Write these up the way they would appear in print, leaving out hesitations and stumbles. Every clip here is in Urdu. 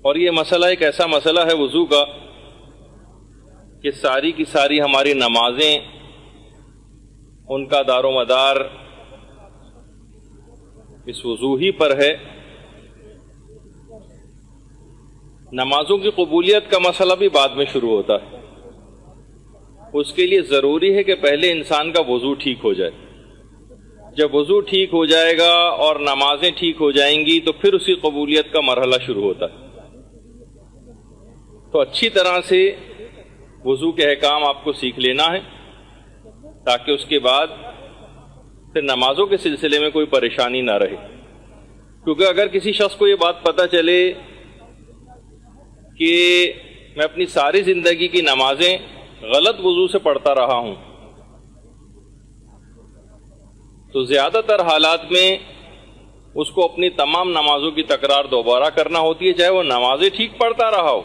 اور یہ مسئلہ ایک ایسا مسئلہ ہے وضو کا کہ ساری کی ساری ہماری نمازیں ان کا دار و مدار اس وضو ہی پر ہے. نمازوں کی قبولیت کا مسئلہ بھی بعد میں شروع ہوتا ہے. اس کے لیے ضروری ہے کہ پہلے انسان کا وضو ٹھیک ہو جائے. جب وضو ٹھیک ہو جائے گا اور نمازیں ٹھیک ہو جائیں گی تو پھر اسی قبولیت کا مرحلہ شروع ہوتا ہے. تو اچھی طرح سے وضو کے احکام آپ کو سیکھ لینا ہے تاکہ اس کے بعد پھر نمازوں کے سلسلے میں کوئی پریشانی نہ رہے. کیونکہ اگر کسی شخص کو یہ بات پتہ چلے کہ میں اپنی ساری زندگی کی نمازیں غلط وضو سے پڑھتا رہا ہوں تو زیادہ تر حالات میں اس کو اپنی تمام نمازوں کی تکرار دوبارہ کرنا ہوتی ہے، چاہے وہ نمازیں ٹھیک پڑھتا رہا ہو.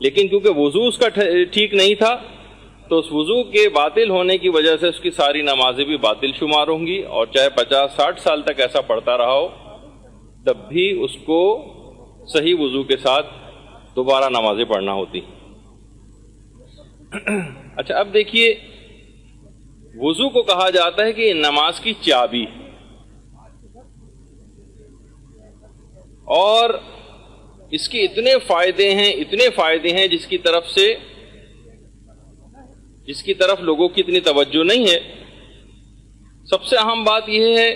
لیکن کیونکہ وضو اس کا ٹھیک نہیں تھا تو اس وضو کے باطل ہونے کی وجہ سے اس کی ساری نمازیں بھی باطل شمار ہوں گی، اور چاہے 50-60 سال تک ایسا پڑھتا رہا ہو تب بھی اس کو صحیح وضو کے ساتھ دوبارہ نمازیں پڑھنا ہوتی. اچھا، اب دیکھیے وضو کو کہا جاتا ہے کہ نماز کی چابی، اور اس کے اتنے فائدے ہیں جس کی طرف لوگوں کی اتنی توجہ نہیں ہے. سب سے اہم بات یہ ہے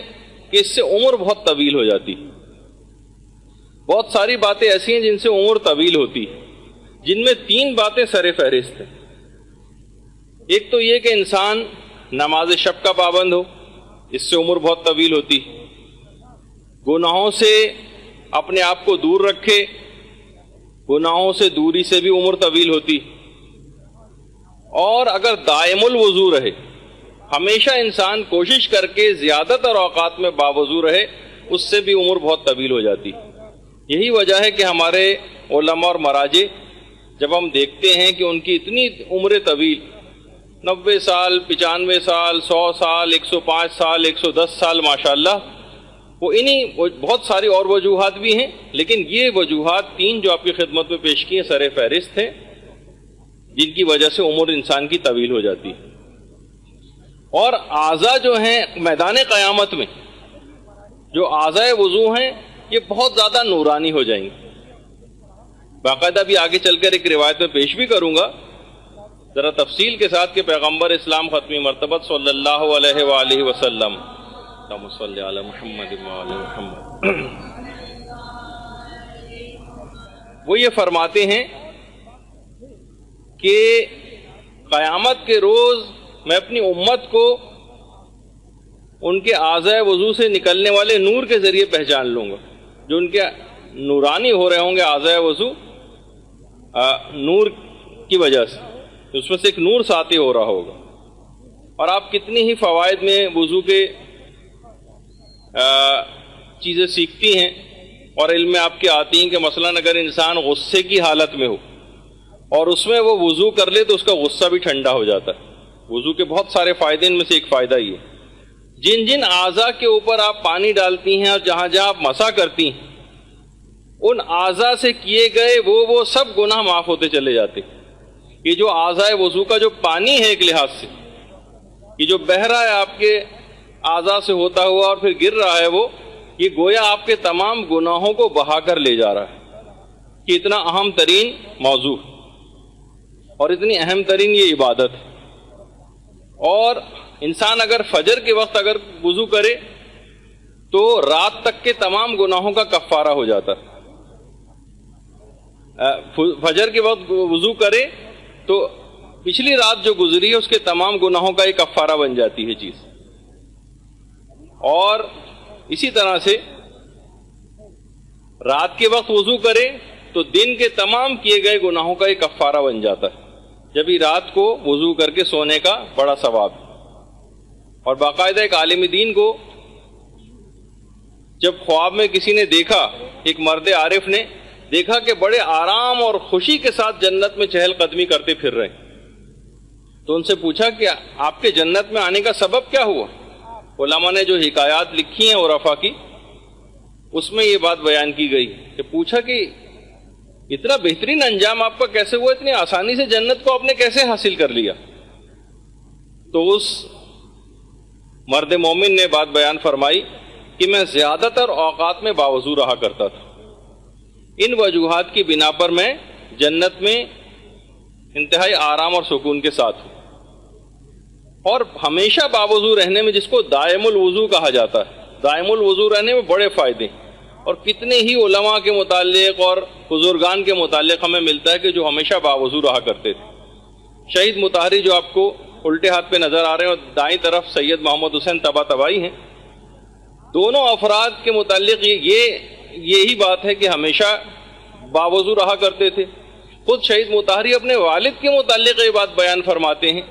کہ اس سے عمر بہت طویل ہو جاتی. بہت ساری باتیں ایسی ہیں جن سے عمر طویل ہوتی، جن میں 3 باتیں سر فہرست ہیں. ایک تو یہ کہ انسان نماز شب کا پابند ہو، اس سے عمر بہت طویل ہوتی. گناہوں سے اپنے آپ کو دور رکھے، گناہوں سے دوری سے بھی عمر طویل ہوتی. اور اگر دائم الوضو رہے، ہمیشہ انسان کوشش کر کے زیادہ تر اوقات میں باوضو رہے، اس سے بھی عمر بہت طویل ہو جاتی. یہی وجہ ہے کہ ہمارے علماء اور مراجع جب ہم دیکھتے ہیں کہ ان کی اتنی عمر طویل 90 سال 95 سال 100 سال 105 سال 110 سال ماشاءاللہ، وہ بہت ساری اور وجوہات بھی ہیں، لیکن یہ وجوہات 3 جو آپ کی خدمت میں پیش کی ہیں سر فہرست ہیں جن کی وجہ سے عمر انسان کی طویل ہو جاتی. اور اعضاء جو ہیں میدان قیامت میں، جو اعضاء وضو ہیں، یہ بہت زیادہ نورانی ہو جائیں گے. باقاعدہ بھی آگے چل کر ایک روایت میں پیش بھی کروں گا ذرا تفصیل کے ساتھ کہ پیغمبر اسلام ختمی مرتبت صلی اللہ علیہ وآلہ وسلم، اللہم صلی علی محمد وآل محمد، وہ یہ فرماتے ہیں کہ قیامت کے روز میں اپنی امت کو ان کے اعضاء وضو سے نکلنے والے نور کے ذریعے پہچان لوں گا. جو ان کے نورانی ہو رہے ہوں گے اعضاء وضو نور کی وجہ سے، اس میں سے ایک نور ساطع ہو رہا ہوگا. اور آپ کتنی ہی فوائد میں وضو کے چیزیں سیکھتی ہیں اور علم میں آپ کے آتی ہیں کہ مثلاً اگر انسان غصے کی حالت میں ہو اور اس میں وہ وضو کر لے تو اس کا غصہ بھی ٹھنڈا ہو جاتا ہے. وضو کے بہت سارے فائدے، ان میں سے ایک فائدہ یہ ہے جن جن اعضاء کے اوپر آپ پانی ڈالتی ہیں اور جہاں جہاں آپ مسح کرتی ہیں ان اعضاء سے کیے گئے وہ سب گناہ معاف ہوتے چلے جاتے. یہ جو اعضاء وضو کا جو پانی ہے ایک لحاظ سے، یہ جو بہہ رہا ہے آپ کے اعضاء سے ہوتا ہوا اور پھر گر رہا ہے، وہ یہ گویا آپ کے تمام گناہوں کو بہا کر لے جا رہا ہے. کہ اتنا اہم ترین موضوع اور اتنی اہم ترین یہ عبادت ہے. اور انسان اگر فجر کے وقت اگر وضو کرے تو رات تک کے تمام گناہوں کا کفارہ ہو جاتا ہے. فجر کے وقت وضو کرے تو پچھلی رات جو گزری ہے اس کے تمام گناہوں کا ایک کفارہ بن جاتی ہے چیز. اور اسی طرح سے رات کے وقت وضو کرے تو دن کے تمام کیے گئے گناہوں کا ایک کفارہ بن جاتا ہے. جبھی رات کو وضو کر کے سونے کا بڑا ثواب. اور باقاعدہ ایک عالم دین کو جب خواب میں کسی نے دیکھا، ایک مرد عارف نے دیکھا کہ بڑے آرام اور خوشی کے ساتھ جنت میں چہل قدمی کرتے پھر رہے، تو ان سے پوچھا کہ آپ کے جنت میں آنے کا سبب کیا ہوا؟ علماء نے جو حکایات لکھی ہیں عرفا کی، اس میں یہ بات بیان کی گئی کہ پوچھا کہ اتنا بہترین انجام آپ کا کیسے ہوا؟ اتنی آسانی سے جنت کو آپ نے کیسے حاصل کر لیا؟ تو اس مرد مومن نے بات بیان فرمائی کہ میں زیادہ تر اوقات میں باوضو رہا کرتا تھا، ان وجوہات کی بنا پر میں جنت میں انتہائی آرام اور سکون کے ساتھ ہوں۔ اور ہمیشہ باوضو رہنے میں، جس کو دائم الوضو کہا جاتا ہے، دائم الوضو رہنے میں بڑے فائدے ہیں، اور کتنے ہی علماء کے متعلق اور بزرگان کے متعلق ہمیں ملتا ہے کہ جو ہمیشہ باوضو رہا کرتے تھے۔ شہید مطہری جو آپ کو الٹے ہاتھ پہ نظر آ رہے ہیں، اور دائیں طرف سید محمد حسین طباطبائی ہیں، دونوں افراد کے متعلق یہی بات ہے کہ ہمیشہ باوضو رہا کرتے تھے۔ خود شہید مطہری اپنے والد کے متعلق یہ بات بیان فرماتے ہیں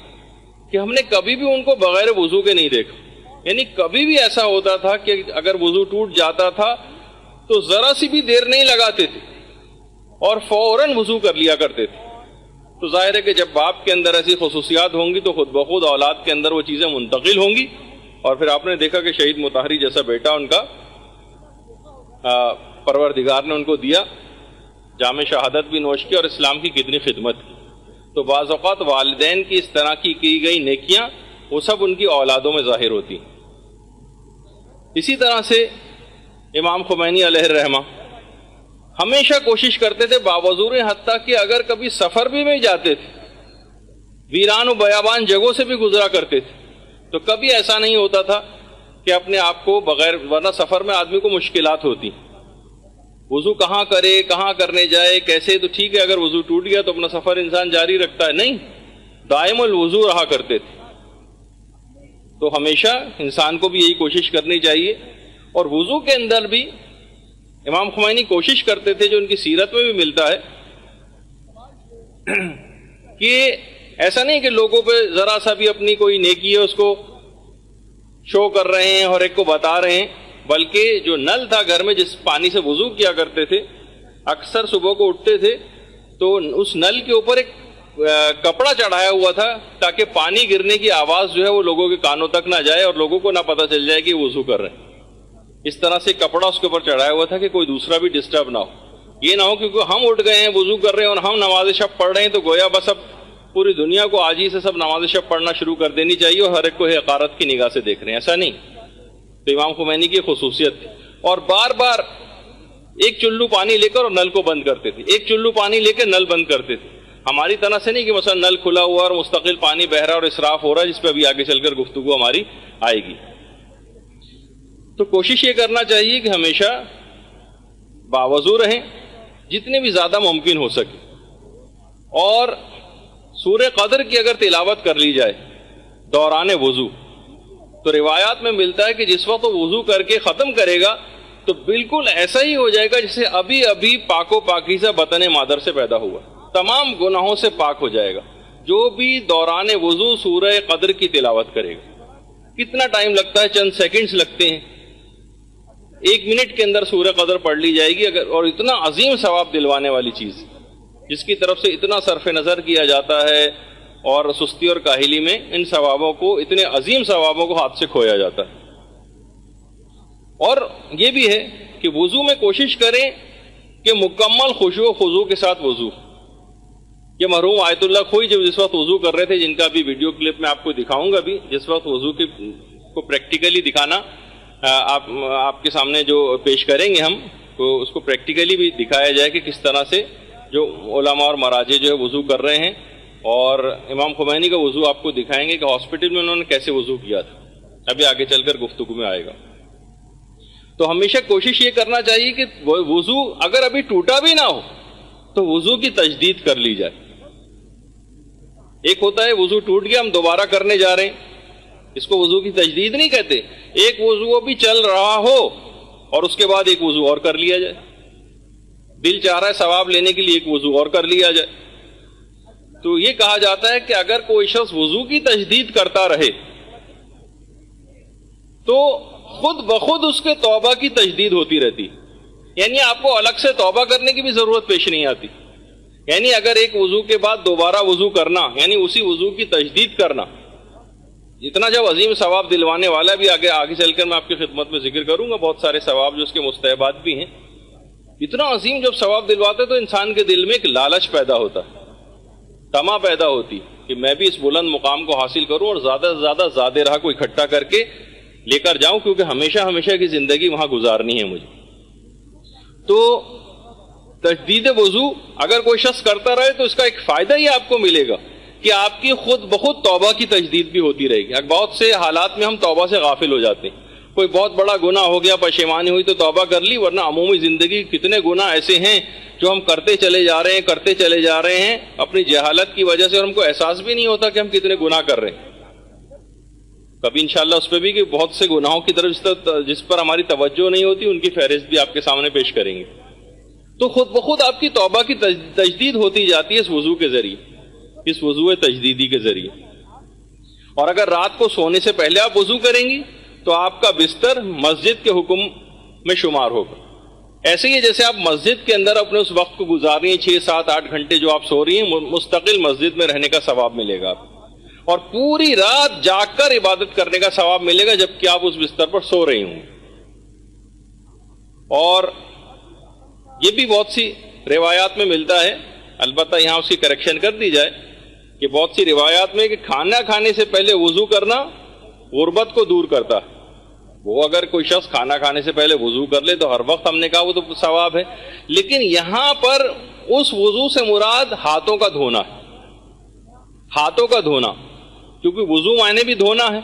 کہ ہم نے کبھی بھی ان کو بغیر وضو کے نہیں دیکھا، یعنی کبھی بھی ایسا ہوتا تھا کہ اگر وضو ٹوٹ جاتا تھا تو ذرا سی بھی دیر نہیں لگاتے تھے اور فوراً وضو کر لیا کرتے تھے۔ تو ظاہر ہے کہ جب باپ کے اندر ایسی خصوصیات ہوں گی تو خود بخود اولاد کے اندر وہ چیزیں منتقل ہوں گی، اور پھر آپ نے دیکھا کہ شہید مطہری جیسا بیٹا ان کا پروردگار نے ان کو دیا، جام شہادت بھی نوش کی اور اسلام کی کتنی خدمت کی۔ تو بعض اوقات والدین کی اس طرح کی گئی نیکیاں وہ سب ان کی اولادوں میں ظاہر ہوتی ہیں۔ اسی طرح سے امام خمینی علیہ الرحمہ ہمیشہ کوشش کرتے تھے باوضو رہیں، حتیٰ کہ اگر کبھی سفر بھی میں جاتے تھے، ویران و بیابان جگہوں سے بھی گزرا کرتے تھے، تو کبھی ایسا نہیں ہوتا تھا کہ اپنے آپ کو بغیر، ورنہ سفر میں آدمی کو مشکلات ہوتی، وضو کہاں کرے، کہاں کرنے جائے، کیسے؟ تو ٹھیک ہے اگر وضو ٹوٹ گیا تو اپنا سفر انسان جاری رکھتا ہے، نہیں، دائم الوضو رہا کرتے تھے۔ تو ہمیشہ انسان کو بھی یہی کوشش کرنی چاہیے، اور وضو کے اندر بھی امام خمینی کوشش کرتے تھے، جو ان کی سیرت میں بھی ملتا ہے، کہ ایسا نہیں کہ لوگوں پہ ذرا سا بھی اپنی کوئی نیکی ہے اس کو شو کر رہے ہیں اور ایک کو بتا رہے ہیں، بلکہ جو نل تھا گھر میں جس پانی سے وضو کیا کرتے تھے، اکثر صبح کو اٹھتے تھے تو اس نل کے اوپر ایک کپڑا چڑھایا ہوا تھا تاکہ پانی گرنے کی آواز جو ہے وہ لوگوں کے کانوں تک نہ جائے اور لوگوں کو نہ پتہ چل جائے کہ وضو کر رہے ہیں۔ اس طرح سے کپڑا اس کے اوپر چڑھایا ہوا تھا کہ کوئی دوسرا بھی ڈسٹرب نہ ہو، یہ نہ ہو کیونکہ ہم اٹھ گئے ہیں، وضو کر رہے ہیں اور ہم نماز شب پڑھ رہے ہیں تو گویا بس اب پوری دنیا کو آج ہی سے سب نماز شب پڑھنا شروع کر دینی چاہیے اور ہر ایک کو حقارت کی نگاہ سے دیکھ رہے ہیں، ایسا نہیں۔ تو امام خمینی کی خصوصیت تھی، اور بار بار ایک چلو پانی لے کر اور نل کو بند کرتے تھے، ایک چلو پانی لے کے نل بند کرتے تھے۔ ہماری طرح سے نہیں کہ مثلا نل کھلا ہوا اور مستقل پانی بہ رہا اور اسراف ہو رہا ہے، جس پہ ابھی آگے چل کر گفتگو ہماری آئے گی۔ تو کوشش یہ کرنا چاہیے کہ ہمیشہ باوضو رہیں جتنے بھی زیادہ ممکن ہو سکے، اور سورہ قدر کی اگر تلاوت کر لی جائے دوران وضو تو روایات میں ملتا ہے کہ جس وقت وہ وضو کر کے ختم کرے گا تو بالکل ایسا ہی ہو جائے گا جسے ابھی ابھی پاک و پاکیزہ بطن مادر سے پیدا ہوا، تمام گناہوں سے پاک ہو جائے گا جو بھی دوران وضو سورہ قدر کی تلاوت کرے گا۔ کتنا ٹائم لگتا ہے؟ چند سیکنڈز لگتے ہیں، 1 منٹ کے اندر سورہ قدر پڑھ لی جائے گی، اگر اور اتنا عظیم ثواب دلوانے والی چیز جس کی طرف سے اتنا صرف نظر کیا جاتا ہے، اور سستی اور کاہلی میں ان ثوابوں کو، اتنے عظیم ثوابوں کو ہاتھ سے کھویا جاتا ہے۔ اور یہ بھی ہے کہ وضو میں کوشش کریں کہ مکمل خشوع و خضوع کے ساتھ وضو۔ یہ مرحوم آیت اللہ خوئی جس وقت وضو کر رہے تھے، جن کا بھی ویڈیو کلپ میں آپ کو دکھاؤں گا بھی، جس وقت وضو کو پریکٹیکلی دکھانا آپ کے سامنے جو پیش کریں گے ہم، تو اس کو پریکٹیکلی بھی دکھایا جائے کہ کس طرح سے جو علماء اور مراجع جو ہے وضو کر رہے ہیں، اور امام خمینی کا وضو آپ کو دکھائیں گے کہ ہاسپٹل میں انہوں نے کیسے وضو کیا تھا، ابھی آگے چل کر گفتگو میں آئے گا۔ تو ہمیشہ کوشش یہ کرنا چاہیے کہ وضو اگر ابھی ٹوٹا بھی نہ ہو تو وضو کی تجدید کر لی جائے۔ ایک ہوتا ہے وضو ٹوٹ گیا ہم دوبارہ کرنے جا رہے ہیں، اس کو وضو کی تجدید نہیں کہتے۔ ایک وضو ابھی چل رہا ہو اور اس کے بعد ایک وضو اور کر لیا جائے، دل چاہ رہا ہے ثواب لینے کے لیے ایک وضو اور کر لیا جائے۔ تو یہ کہا جاتا ہے کہ اگر کوئی شخص وضو کی تجدید کرتا رہے تو خود بخود اس کے توبہ کی تجدید ہوتی رہتی، یعنی آپ کو الگ سے توبہ کرنے کی بھی ضرورت پیش نہیں آتی۔ یعنی اگر ایک وضو کے بعد دوبارہ وضو کرنا، یعنی اسی وضو کی تجدید کرنا، اتنا جب عظیم ثواب دلوانے والا بھی آگے چل کر میں آپ کی خدمت میں ذکر کروں گا، بہت سارے ثواب جو اس کے مستحبات بھی ہیں، اتنا عظیم جب ثواب دلواتے تو انسان کے دل میں ایک لالچ پیدا ہوتا ہے، تما پیدا ہوتی کہ میں بھی اس بلند مقام کو حاصل کروں اور زیادہ سے زیادہ زیادہ راہ کو اکٹھا کر کے لے کر جاؤں، کیونکہ ہمیشہ ہمیشہ کی زندگی وہاں گزارنی ہے مجھے۔ تو تجدید وضو اگر کوئی شخص کرتا رہے تو اس کا ایک فائدہ یہ آپ کو ملے گا کہ آپ کی خود بخود توبہ کی تجدید بھی ہوتی رہے گی۔ بہت سے حالات میں ہم توبہ سے غافل ہو جاتے ہیں، کوئی بہت بڑا گناہ ہو گیا، پشیمانی ہوئی تو توبہ کر لی، ورنہ عمومی زندگی کتنے گناہ ایسے ہیں جو ہم کرتے چلے جا رہے ہیں اپنی جہالت کی وجہ سے، اور ہم کو احساس بھی نہیں ہوتا کہ ہم کتنے گناہ کر رہے ہیں۔ کبھی انشاءاللہ اس پہ بھی کہ بہت سے گناہوں کی طرف جس پر ہماری توجہ نہیں ہوتی، ان کی فہرست بھی آپ کے سامنے پیش کریں گے۔ تو خود بخود آپ کی توبہ کی تجدید ہوتی جاتی ہے اس وضو کے ذریعے، اس وضو تجدیدی کے ذریعے۔ اور اگر رات کو سونے سے پہلے آپ وضو کریں گی تو آپ کا بستر مسجد کے حکم میں شمار ہوگا۔ ایسے ہی جیسے آپ مسجد کے اندر اپنے اس وقت کو گزار رہی ہیں، 6 7 8 گھنٹے جو آپ سو رہی ہیں، مستقل مسجد میں رہنے کا ثواب ملے گا آپ، اور پوری رات جاگ کر عبادت کرنے کا ثواب ملے گا جبکہ آپ اس بستر پر سو رہی ہوں۔ اور یہ بھی بہت سی روایات میں ملتا ہے، البتہ یہاں اس کی کریکشن کر دی جائے کہ بہت سی روایات میں کہ کھانا کھانے سے پہلے وضو کرنا غربت کو دور کرتا ہے۔ وہ اگر کوئی شخص کھانا کھانے سے پہلے وضو کر لے تو ہر وقت ہم نے کہا وہ تو ثواب ہے، لیکن یہاں پر اس وضو سے مراد ہاتھوں کا دھونا ہے، ہاتھوں کا دھونا، کیونکہ وضو معنی بھی دھونا ہے۔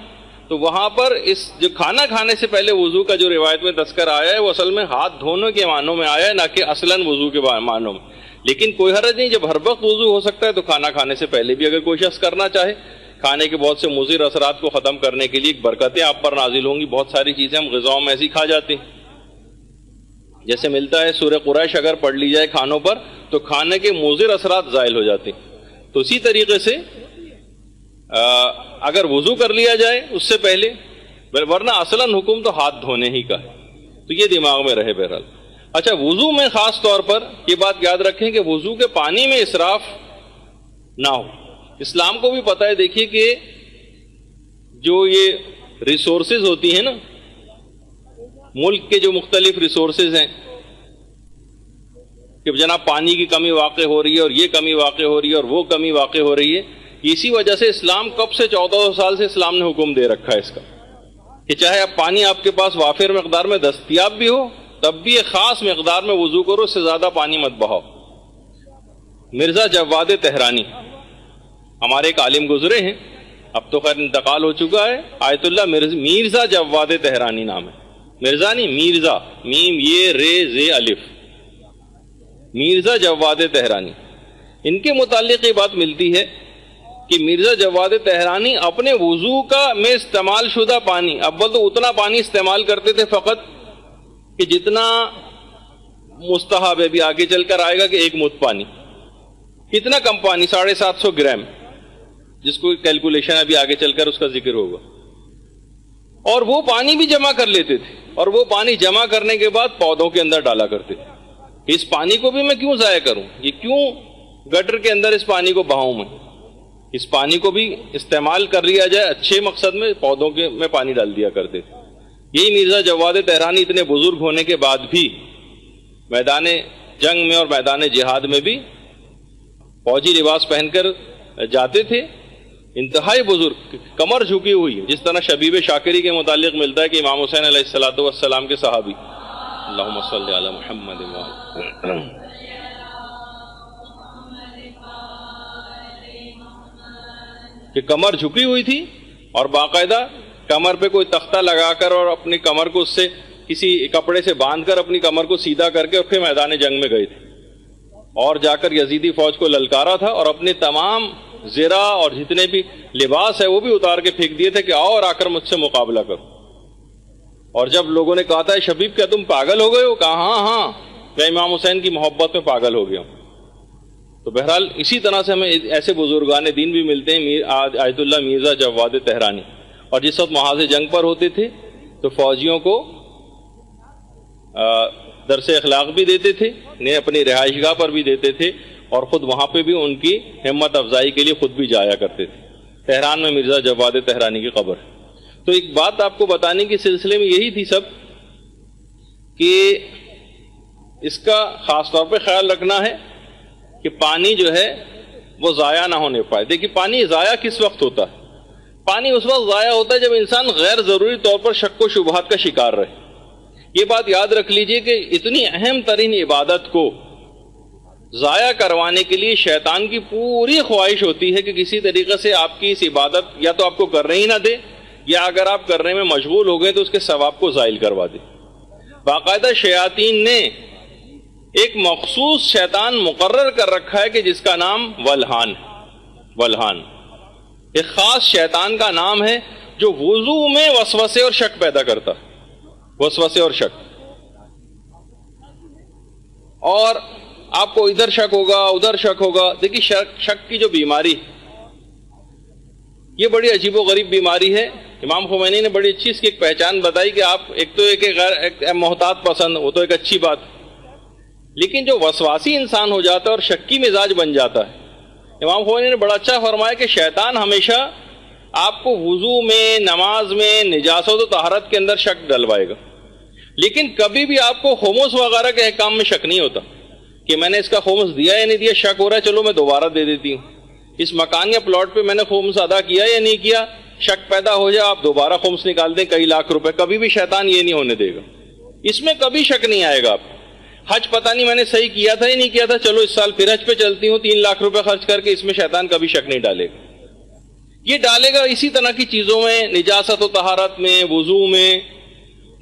تو وہاں پر اس جو کھانا کھانے سے پہلے وضو کا جو روایت میں تذکر آیا ہے وہ اصل میں ہاتھ دھونے کے معنوں میں آیا ہے، نہ کہ اصلاً وضو کے معنوں میں۔ لیکن کوئی حرج نہیں، جب ہر وقت وضو ہو سکتا ہے تو کھانا کھانے سے پہلے بھی اگر کوئی شخص کرنا چاہے، کھانے کے بہت سے مضر اثرات کو ختم کرنے کے لیے برکتیں آپ پر نازل ہوں گی۔ بہت ساری چیزیں ہم غذاؤں میں ایسی کھا جاتے ہیں، جیسے ملتا ہے سورہ قریش اگر پڑھ لی جائے کھانوں پر تو کھانے کے مضر اثرات زائل ہو جاتے ہیں۔ تو اسی طریقے سے اگر وضو کر لیا جائے اس سے پہلے، ورنہ اصلاً حکم تو ہاتھ دھونے ہی کا ہے، تو یہ دماغ میں رہے بہرحال۔ اچھا، وضو میں خاص طور پر یہ بات یاد رکھیں کہ وضو کے پانی میں اسراف نہ ہو۔ اسلام کو بھی پتہ ہے، دیکھیے کہ جو یہ ریسورسز ہوتی ہیں نا، ملک کے جو مختلف ریسورسز ہیں کہ جناب پانی کی کمی واقع ہو رہی ہے اور یہ کمی واقع ہو رہی ہے اور وہ کمی واقع ہو رہی ہے، اسی وجہ سے اسلام کب سے 1400 سال سے اسلام نے حکم دے رکھا ہے اس کا کہ چاہے اب پانی آپ کے پاس وافر مقدار میں دستیاب بھی ہو تب بھی ایک خاص مقدار میں وضو کرو، اس سے زیادہ پانی مت بہاؤ۔ مرزا جواد تہرانی ہمارے ایک عالم گزرے ہیں، اب تو خیر انتقال ہو چکا ہے، آیت اللہ مرزا جواد تہرانی نام ہے، مرزا نہیں میرزا، میم یہ رے زے الف، مرزا جواد تہرانی۔ ان کے متعلق یہ بات ملتی ہے کہ مرزا جواد تہرانی اپنے وضو کا میں استعمال شدہ پانی، اول تو اتنا پانی استعمال کرتے تھے فقط کہ جتنا مستحب ہے، بھی آگے چل کر آئے گا کہ 1 مد پانی، کتنا کم پانی، 750 گرام، جس کو کیلکولیشن ابھی آگے چل کر اس کا ذکر ہوگا۔ اور وہ پانی بھی جمع کر لیتے تھے، اور وہ پانی جمع کرنے کے بعد پودوں کے اندر ڈالا کرتے تھے۔ اس پانی کو بھی میں کیوں ضائع کروں، یہ کیوں گٹر کے اندر اس پانی کو بہاؤں میں، اس پانی کو بھی استعمال کر لیا جائے اچھے مقصد میں، پودوں کے میں پانی ڈال دیا کرتے تھے۔ یہی مرزا جواد تہرانی اتنے بزرگ ہونے کے بعد بھی میدان جنگ میں اور میدان جہاد میں بھی فوجی لباس پہن کر جاتے تھے، انتہائی بزرگ، کمر جھکی ہوئی، جس طرح شبیب شاکری کے متعلق ملتا ہے کہ امام حسین علیہ الصلوۃ والسلام کے صحابی، اللہم صلی علی محمد کہ کمر جھکی ہوئی تھی اور باقاعدہ کمر پہ کوئی تختہ لگا کر اور اپنی کمر کو اس سے کسی کپڑے سے باندھ کر اپنی کمر کو سیدھا کر کے پھر میدان جنگ میں گئے تھے، اور جا کر یزیدی فوج کو للکارا تھا، اور اپنے تمام زرہ اور جتنے بھی لباس ہے وہ بھی اتار کے پھینک دیے تھے کہ آؤ اور آ کر مجھ سے مقابلہ کرو۔ اور جب لوگوں نے کہا تھا شبیب کیا تم پاگل ہو گئے ہو، کہا ہاں میں امام حسین کی محبت میں پاگل ہو گیا ہوں۔ تو بہرحال اسی طرح سے ہمیں ایسے بزرگان دین بھی ملتے ہیں، آیت اللہ مرزا جواد تہرانی، اور جس وقت محاذ جنگ پر ہوتے تھے تو فوجیوں کو درس اخلاق بھی دیتے تھے، انہیں اپنی رہائش گاہ پر بھی دیتے تھے، اور خود وہاں پہ بھی ان کی ہمت افزائی کے لیے خود بھی جایا کرتے تھے۔ تہران میں مرزا جواد تہرانی کی قبر ہے۔ تو ایک بات آپ کو بتانے کے سلسلے میں یہی تھی سب کہ اس کا خاص طور پہ خیال رکھنا ہے کہ پانی جو ہے وہ ضائع نہ ہونے پائے. دیکھیے پانی ضائع کس وقت ہوتا ہے؟ پانی اس وقت ضائع ہوتا ہے جب انسان غیر ضروری طور پر شک و شبہات کا شکار رہے. یہ بات یاد رکھ لیجئے کہ اتنی اہم ترین عبادت کو ضائع کروانے کے لیے شیطان کی پوری خواہش ہوتی ہے کہ کسی طریقے سے آپ کی اس عبادت یا تو آپ کو کرنے ہی نہ دے، یا اگر آپ کرنے میں مشغول ہو گئے تو اس کے ثواب کو زائل کروا دے. باقاعدہ شیاطین نے ایک مخصوص شیطان مقرر کر رکھا ہے کہ جس کا نام ولہان. ولہان ایک خاص شیطان کا نام ہے جو وضو میں وسوسے اور شک پیدا کرتا ہے. وسوسے اور شک، اور آپ کو ادھر شک ہوگا ادھر شک ہوگا. دیکھیے شک کی جو بیماری، یہ بڑی عجیب و غریب بیماری ہے. امام خمینی نے بڑی اچھی اس کی ایک پہچان بتائی کہ آپ ایک تو ایک محتاط پسند، وہ تو ایک اچھی بات، لیکن جو وسواسی انسان ہو جاتا ہے اور شکی مزاج بن جاتا ہے، امام خمینی نے بڑا اچھا فرمایا کہ شیطان ہمیشہ آپ کو وضو میں، نماز میں، نجاست و طہارت کے اندر شک ڈلوائے گا، لیکن کبھی بھی آپ کو خمس وغیرہ کے احکام میں شک نہیں ہوتا کہ میں نے اس کا خمس دیا یا نہیں دیا. شک ہو رہا ہے چلو میں دوبارہ دے دیتی ہوں. اس مکان یا پلاٹ پہ میں نے خمس ادا کیا یا نہیں کیا، شک پیدا ہو جائے آپ دوبارہ خمس نکال دیں کئی لاکھ روپے. کبھی بھی شیطان یہ نہیں ہونے دے گا، اس میں کبھی شک نہیں آئے گا. آپ حج پتہ نہیں میں نے صحیح کیا تھا یا نہیں کیا تھا، چلو اس سال پھر حج پہ چلتی ہوں 3 لاکھ روپے خرچ کر کے، اس میں شیطان کبھی شک نہیں ڈالے گا. یہ ڈالے گا اسی طرح کی چیزوں میں، نجاست و طہارت میں، وضو میں،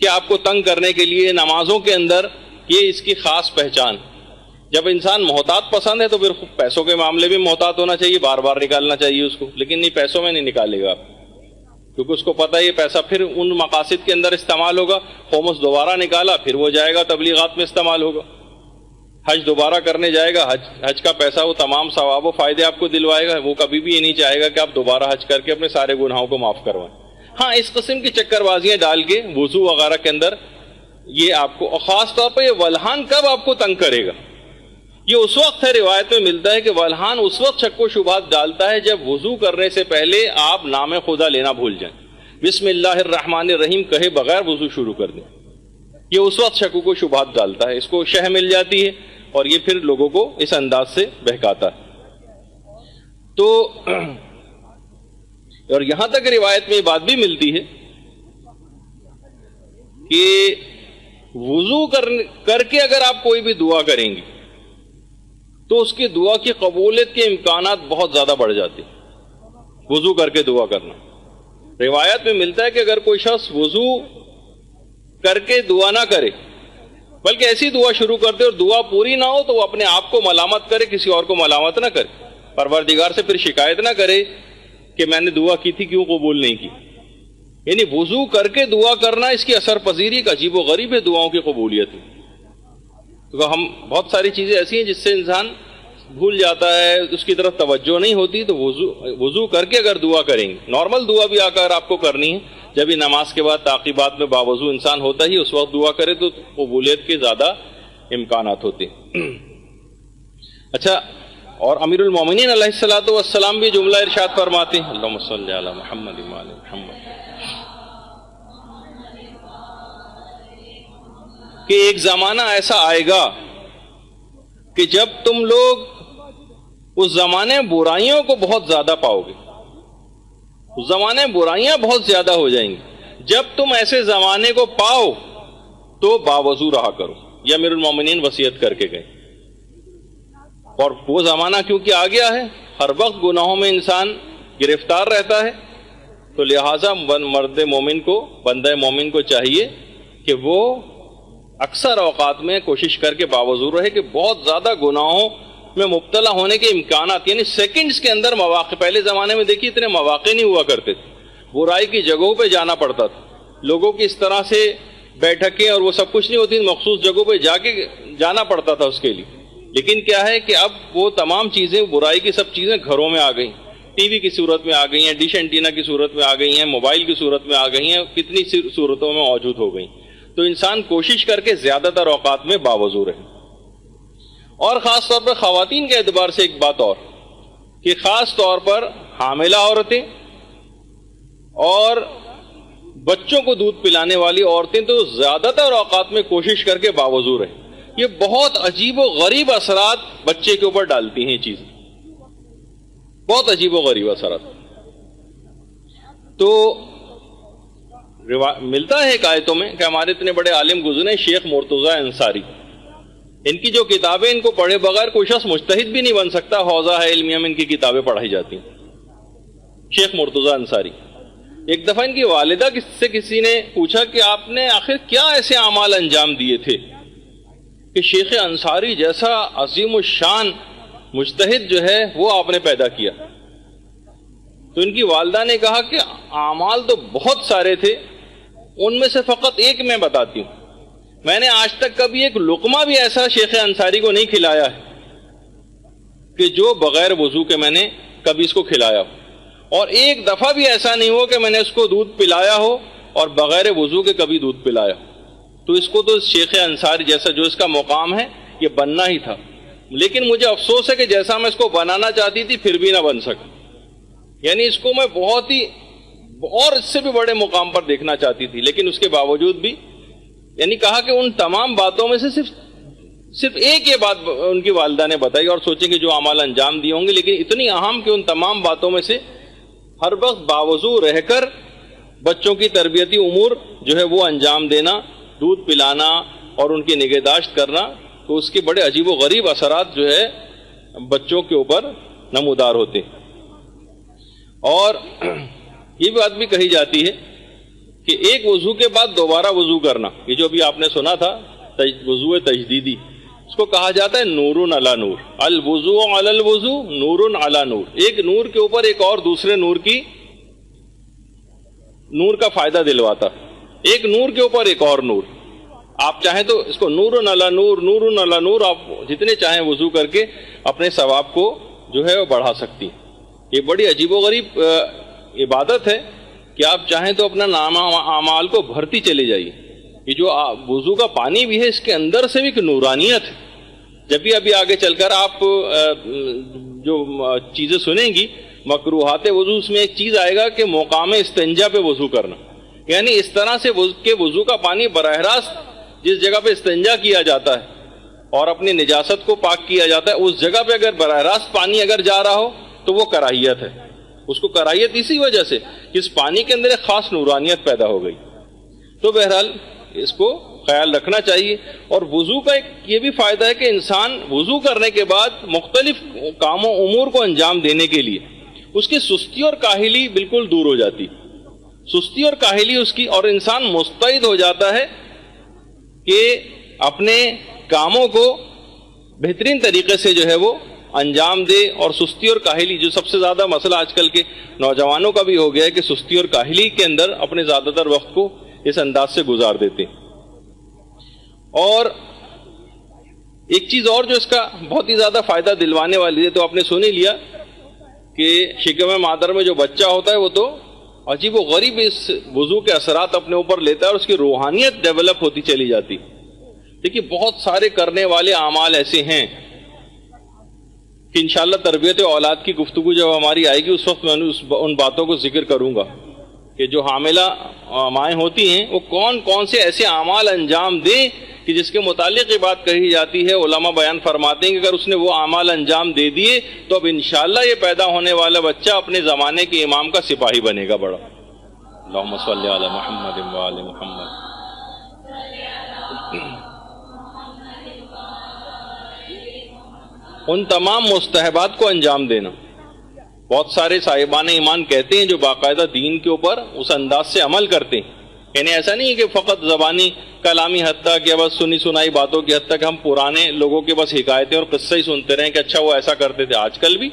کہ آپ کو تنگ کرنے کے لیے نمازوں کے اندر. یہ اس کی خاص پہچان. جب انسان محتاط پسند ہے تو پھر پیسوں کے معاملے میں محتاط ہونا چاہیے، بار بار نکالنا چاہیے اس کو، لیکن نہیں، پیسوں میں نہیں نکالے گا آپ، کیونکہ اس کو پتہ ہے یہ پیسہ پھر ان مقاصد کے اندر استعمال ہوگا. خمس دوبارہ نکالا پھر وہ جائے گا تبلیغات میں استعمال ہوگا. حج دوبارہ کرنے جائے گا، حج کا پیسہ وہ تمام ثواب و فائدے آپ کو دلوائے گا. وہ کبھی بھی یہ نہیں چاہے گا کہ آپ دوبارہ حج کر کے اپنے سارے گناہوں کو معاف کروائیں. ہاں اس قسم کی چکر بازیاں ڈال کے وضو وغیرہ کے اندر یہ آپ کو، اور خاص طور پر یہ ولہان کب آپ کو تنگ کرے گا، یہ اس وقت ہے، روایت میں ملتا ہے کہ ولہان اس وقت شک و شبہات ڈالتا ہے جب وضو کرنے سے پہلے آپ نام خدا لینا بھول جائیں، بسم اللہ الرحمن الرحیم کہے بغیر وضو شروع کر دیں. یہ اس وقت شک و شبہات ڈالتا ہے، اس کو شہ مل جاتی ہے اور یہ پھر لوگوں کو اس انداز سے بہکاتا ہے. تو اور یہاں تک روایت میں یہ بات بھی ملتی ہے کہ وضو کر کے اگر آپ کوئی بھی دعا کریں گے تو اس کی دعا کی قبولیت کے امکانات بہت زیادہ بڑھ جاتے ہیں. وضو کر کے دعا کرنا، روایت میں ملتا ہے کہ اگر کوئی شخص وضو کر کے دعا نہ کرے بلکہ ایسی دعا شروع کر دے اور دعا پوری نہ ہو تو وہ اپنے آپ کو ملامت کرے، کسی اور کو ملامت نہ کرے، پروردگار سے پھر شکایت نہ کرے کہ میں نے دعا کی تھی کیوں قبول نہیں کی. یعنی وضو کر کے دعا کرنا، اس کی اثر پذیری ایک عجیب و غریب ہے دعاؤں کی قبولیت میں. تو ہم بہت ساری چیزیں ایسی ہیں جس سے انسان بھول جاتا ہے، اس کی طرف توجہ نہیں ہوتی. تو وضو کر کے اگر دعا کریں گے، نارمل دعا بھی اگر آپ کو کرنی ہے، جب بھی نماز کے بعد تعقیبات میں باوضو انسان ہوتا ہی، اس وقت دعا کرے تو قبولیت کے زیادہ امکانات ہوتے ہیں. اچھا، اور امیر المومنین علیہ الصلوۃ والسلام بھی جملہ ارشاد فرماتے ہیں، اللہم صلی علی محمد وعلی محمد، کہ ایک زمانہ ایسا آئے گا کہ جب تم لوگ اس زمانے میں برائیوں کو بہت زیادہ پاؤ گے. اس زمانے میں برائیاں بہت زیادہ ہو جائیں گی. جب تم ایسے زمانے کو پاؤ تو باوضو رہا کرو. یہ امیر المومنین وصیت کر کے گئے. اور وہ زمانہ کیونکہ آ گیا ہے، ہر وقت گناہوں میں انسان گرفتار رہتا ہے، تو لہٰذا مرد مومن کو، بندہ مومن کو چاہیے کہ وہ اکثر اوقات میں کوشش کر کے باوضو رہے کہ بہت زیادہ گناہوں میں مبتلا ہونے کے امکانات، یعنی سیکنڈز کے اندر مواقع. پہلے زمانے میں دیکھیے اتنے مواقع نہیں ہوا کرتے تھے، برائی کی جگہوں پہ جانا پڑتا تھا. لوگوں کی اس طرح سے بیٹھکیں اور وہ سب کچھ نہیں ہوتی، مخصوص جگہوں پہ جانا پڑتا تھا اس کے لیے. لیکن کیا ہے کہ اب وہ تمام چیزیں، برائی کی سب چیزیں گھروں میں آ گئیں، ٹی وی کی صورت میں آ گئی ہیں، ڈش اینٹینا کی صورت میں آ گئی ہیں، موبائل کی صورت میں آ گئی ہیں، کتنی صورتوں میں موجود ہو گئیں. تو انسان کوشش کر کے زیادہ تر اوقات میں باوضو رہے. اور خاص طور پر خواتین کے اعتبار سے ایک بات اور، کہ خاص طور پر حاملہ عورتیں اور بچوں کو دودھ پلانے والی عورتیں تو زیادہ تر اوقات میں کوشش کر کے باوضو رہیں. یہ بہت عجیب و غریب اثرات بچے کے اوپر ڈالتی ہیں یہ چیزیں، بہت عجیب و غریب اثرات. تو ملتا ہے ایک آیتوں میں کہ ہمارے اتنے بڑے عالم گزرے شیخ مرتضیٰ انصاری، ان کی جو کتابیں ان کو پڑھے بغیر کوئی شخص مجتہد بھی نہیں بن سکتا. حوزہ ہے علمیہ میں ان کی کتابیں پڑھائی جاتی ہیں. شیخ مرتضیٰ انصاری، ایک دفعہ ان کی والدہ سے کسی نے پوچھا کہ آپ نے آخر کیا ایسے اعمال انجام دیے تھے کہ شیخ انصاری جیسا عظیم الشان مجتہد جو ہے وہ آپ نے پیدا کیا؟ تو ان کی والدہ نے کہا کہ اعمال تو بہت سارے تھے، ان میں سے فقط ایک میں بتاتی ہوں. میں نے آج تک کبھی ایک لقمہ بھی ایسا شیخ انصاری کو نہیں کھلایا ہے کہ جو بغیر وضو کے میں نے کبھی اس کو کھلایا ہو، اور ایک دفعہ بھی ایسا نہیں ہو کہ میں نے اس کو دودھ پلایا ہو اور بغیر وضو کے کبھی دودھ پلایا ہو. تو اس کو تو شیخ انصاری جیسا جو اس کا مقام ہے یہ بننا ہی تھا. لیکن مجھے افسوس ہے کہ جیسا میں اس کو بنانا چاہتی تھی پھر بھی نہ بن سکا. یعنی اس کو میں بہت ہی اور اس سے بھی بڑے مقام پر دیکھنا چاہتی تھی، لیکن اس کے باوجود بھی یعنی کہا کہ ان تمام باتوں میں سے صرف ایک یہ بات ان کی والدہ نے بتائی، اور سوچیں کہ جو اعمال انجام دیے ہوں گے، لیکن اتنی اہم کہ ان تمام باتوں میں سے ہر وقت باوضو رہ کر بچوں کی تربیتی امور جو ہے وہ انجام دینا، دودھ پلانا اور ان کی نگہداشت کرنا، تو اس کے بڑے عجیب و غریب اثرات جو ہے بچوں کے اوپر نمودار ہوتے ہیں. اور یہ بات بھی کہی جاتی ہے کہ ایک وضو کے بعد دوبارہ وضو کرنا، یہ جو ابھی آپ نے سنا تھا وضو تجدیدی، اس کو کہا جاتا ہے نور علی نور. الوضو علی الوضو نور علی نور. ایک نور کے اوپر ایک اور دوسرے نور کا فائدہ دلواتا، ایک نور کے اوپر ایک اور نور. آپ چاہیں تو اس کو نور علی نور، نور علی نور، آپ جتنے چاہیں وضو کر کے اپنے ثواب کو جو ہے وہ بڑھا سکتی. یہ بڑی عجیب و غریب عبادت ہے کہ آپ چاہیں تو اپنا نام اعمال کو بھرتی چلے جائیے. یہ جو وضو کا پانی بھی ہے اس کے اندر سے بھی ایک نورانیت ہے. جب بھی ابھی آگے چل کر آپ جو چیزیں سنیں گی مکروہات وضو، اس میں ایک چیز آئے گا کہ مقام استنجا پہ وضو کرنا، یعنی اس طرح سے کہ وضو کا پانی براہ راست جس جگہ پہ استنجا کیا جاتا ہے اور اپنی نجاست کو پاک کیا جاتا ہے اس جگہ پہ اگر براہ راست پانی اگر جا رہا ہو تو وہ کراہیت ہے. اس کو کراہیت اسی وجہ سے کہ اس پانی کے اندر ایک خاص نورانیت پیدا ہو گئی. تو بہرحال اس کو خیال رکھنا چاہیے. اور وضو کا ایک یہ بھی فائدہ ہے کہ انسان وضو کرنے کے بعد مختلف کاموں امور کو انجام دینے کے لیے اس کی سستی اور کاہلی بالکل دور ہو جاتی، سستی اور کاہلی اس کی، اور انسان مستعد ہو جاتا ہے کہ اپنے کاموں کو بہترین طریقے سے جو ہے وہ انجام دے. اور سستی اور کاہلی جو سب سے زیادہ مسئلہ آج کل کے نوجوانوں کا بھی ہو گیا ہے کہ سستی اور کاہلی کے اندر اپنے زیادہ تر وقت کو اس انداز سے گزار دیتے. اور ایک چیز اور جو اس کا بہت ہی زیادہ فائدہ دلوانے والی ہے، تو آپ نے سن ہی لیا کہ شکم مادر میں جو بچہ ہوتا ہے وہ تو عجیب و غریب اس وضو کے اثرات اپنے اوپر لیتا ہے اور اس کی روحانیت ڈیولپ ہوتی چلی جاتی. دیکھیے بہت سارے کرنے والے اعمال ایسے ہیں کہ انشاءاللہ تربیت اولاد کی گفتگو جب ہماری آئے گی اس وقت میں ان باتوں کو ذکر کروں گا کہ جو حاملہ مائیں ہوتی ہیں وہ کون کون سے ایسے اعمال انجام دیں کہ جس کے متعلق یہ بات کہی جاتی ہے. علماء بیان فرماتے ہیں کہ اگر اس نے وہ اعمال انجام دے دیے تو اب انشاءاللہ یہ پیدا ہونے والا بچہ اپنے زمانے کے امام کا سپاہی بنے گا بڑا. اللہم صلی علی محمد و آل محمد. ان تمام مستحبات کو انجام دینا. بہت سارے صاحبان ایمان کہتے ہیں جو باقاعدہ دین کے اوپر اس انداز سے عمل کرتے ہیں، یعنی ایسا نہیں ہے کہ فقط زبانی کلامی حد تک یا بس سنی سنائی باتوں کی حد تک ہم پرانے لوگوں کے بس حکایتیں اور قصے ہی سنتے رہیں کہ اچھا وہ ایسا کرتے تھے. آج کل بھی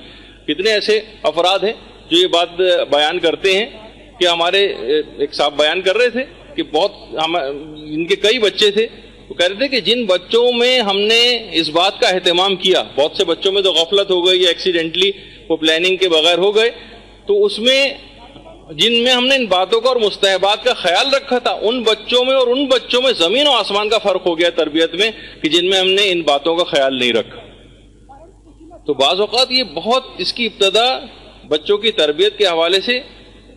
کتنے ایسے افراد ہیں جو یہ بات بیان کرتے ہیں کہ ہمارے ایک صاحب بیان کر رہے تھے کہ ان کے کئی بچے تھے، وہ کہہ رہے تھے کہ جن بچوں میں ہم نے اس بات کا اہتمام کیا، بہت سے بچوں میں تو غفلت ہو گئی یا ایکسیڈنٹلی وہ پلاننگ کے بغیر ہو گئے، تو اس میں جن میں ہم نے ان باتوں کا اور مستحبات کا خیال رکھا تھا ان بچوں میں اور ان بچوں میں زمین و آسمان کا فرق ہو گیا تربیت میں کہ جن میں ہم نے ان باتوں کا خیال نہیں رکھا. تو بعض اوقات یہ بہت اس کی ابتدا بچوں کی تربیت کے حوالے سے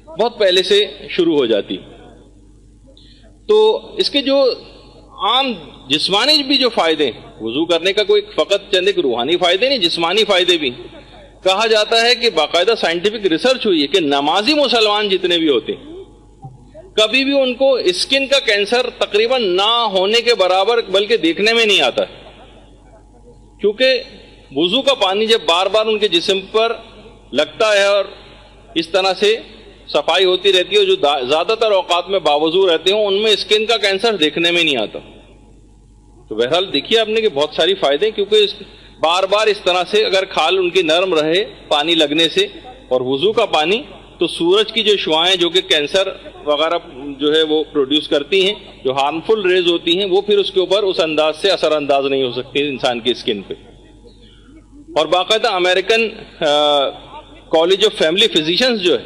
بہت پہلے سے شروع ہو جاتی. تو اس کے جو عام جسمانی بھی جو فائدے ہیں، وضو کرنے کا کوئی فقط چند ایک روحانی فائدے نہیں، جسمانی فائدے بھی کہا جاتا ہے کہ باقاعدہ سائنٹیفک ریسرچ ہوئی ہے کہ نمازی مسلمان جتنے بھی ہوتے ہیں کبھی بھی ان کو اسکن کا کینسر تقریباً نہ ہونے کے برابر بلکہ دیکھنے میں نہیں آتا ہے، کیونکہ وضو کا پانی جب بار بار ان کے جسم پر لگتا ہے اور اس طرح سے صفائی ہوتی رہتی ہے، جو زیادہ تر اوقات میں باوضو رہتے ہیں ان میں اسکن کا کینسر دیکھنے میں نہیں آتا. تو بہرحال دیکھیے آپ نے کہ بہت ساری فائدے، کیونکہ بار بار اس طرح سے اگر کھال ان کی نرم رہے پانی لگنے سے اور وضو کا پانی، تو سورج کی جو شعاعیں جو کہ کینسر وغیرہ جو ہے وہ پروڈیوس کرتی ہیں، جو ہارمفل ریز ہوتی ہیں، وہ پھر اس کے اوپر اس انداز سے اثر انداز نہیں ہو سکتی انسان کی اسکن پہ. اور باقاعدہ American college of family physicians جو ہے،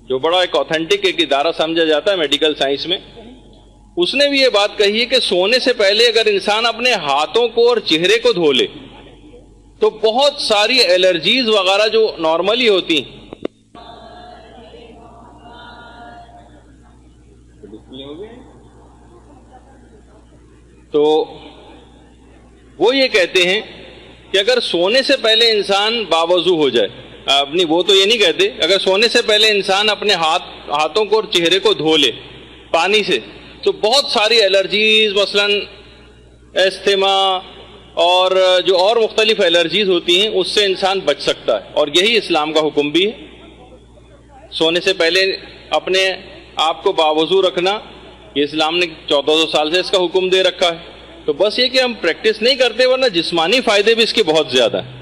جو بڑا ایک اوتھینٹک ایک ادارہ سمجھا جاتا ہے میڈیکل سائنس میں، اس نے بھی یہ بات کہی ہے کہ سونے سے پہلے اگر انسان اپنے ہاتھوں کو اور چہرے کو دھو لے تو بہت ساری الرجیز وغیرہ جو نارملی ہوتی ہیں، تو وہ یہ کہتے ہیں کہ اگر سونے سے پہلے انسان باوضو ہو جائے، اپنی وہ تو یہ نہیں کہتے، اگر سونے سے پہلے انسان اپنے ہاتھوں کو اور چہرے کو دھو لے پانی سے تو بہت ساری الرجیز، مثلا استھما اور جو اور مختلف الرجیز ہوتی ہیں اس سے انسان بچ سکتا ہے. اور یہی اسلام کا حکم بھی ہے، سونے سے پہلے اپنے آپ کو باوضو رکھنا. یہ اسلام نے 1400 سال سے اس کا حکم دے رکھا ہے. تو بس یہ کہ ہم پریکٹس نہیں کرتے، ورنہ جسمانی فائدے بھی اس کے بہت زیادہ ہیں.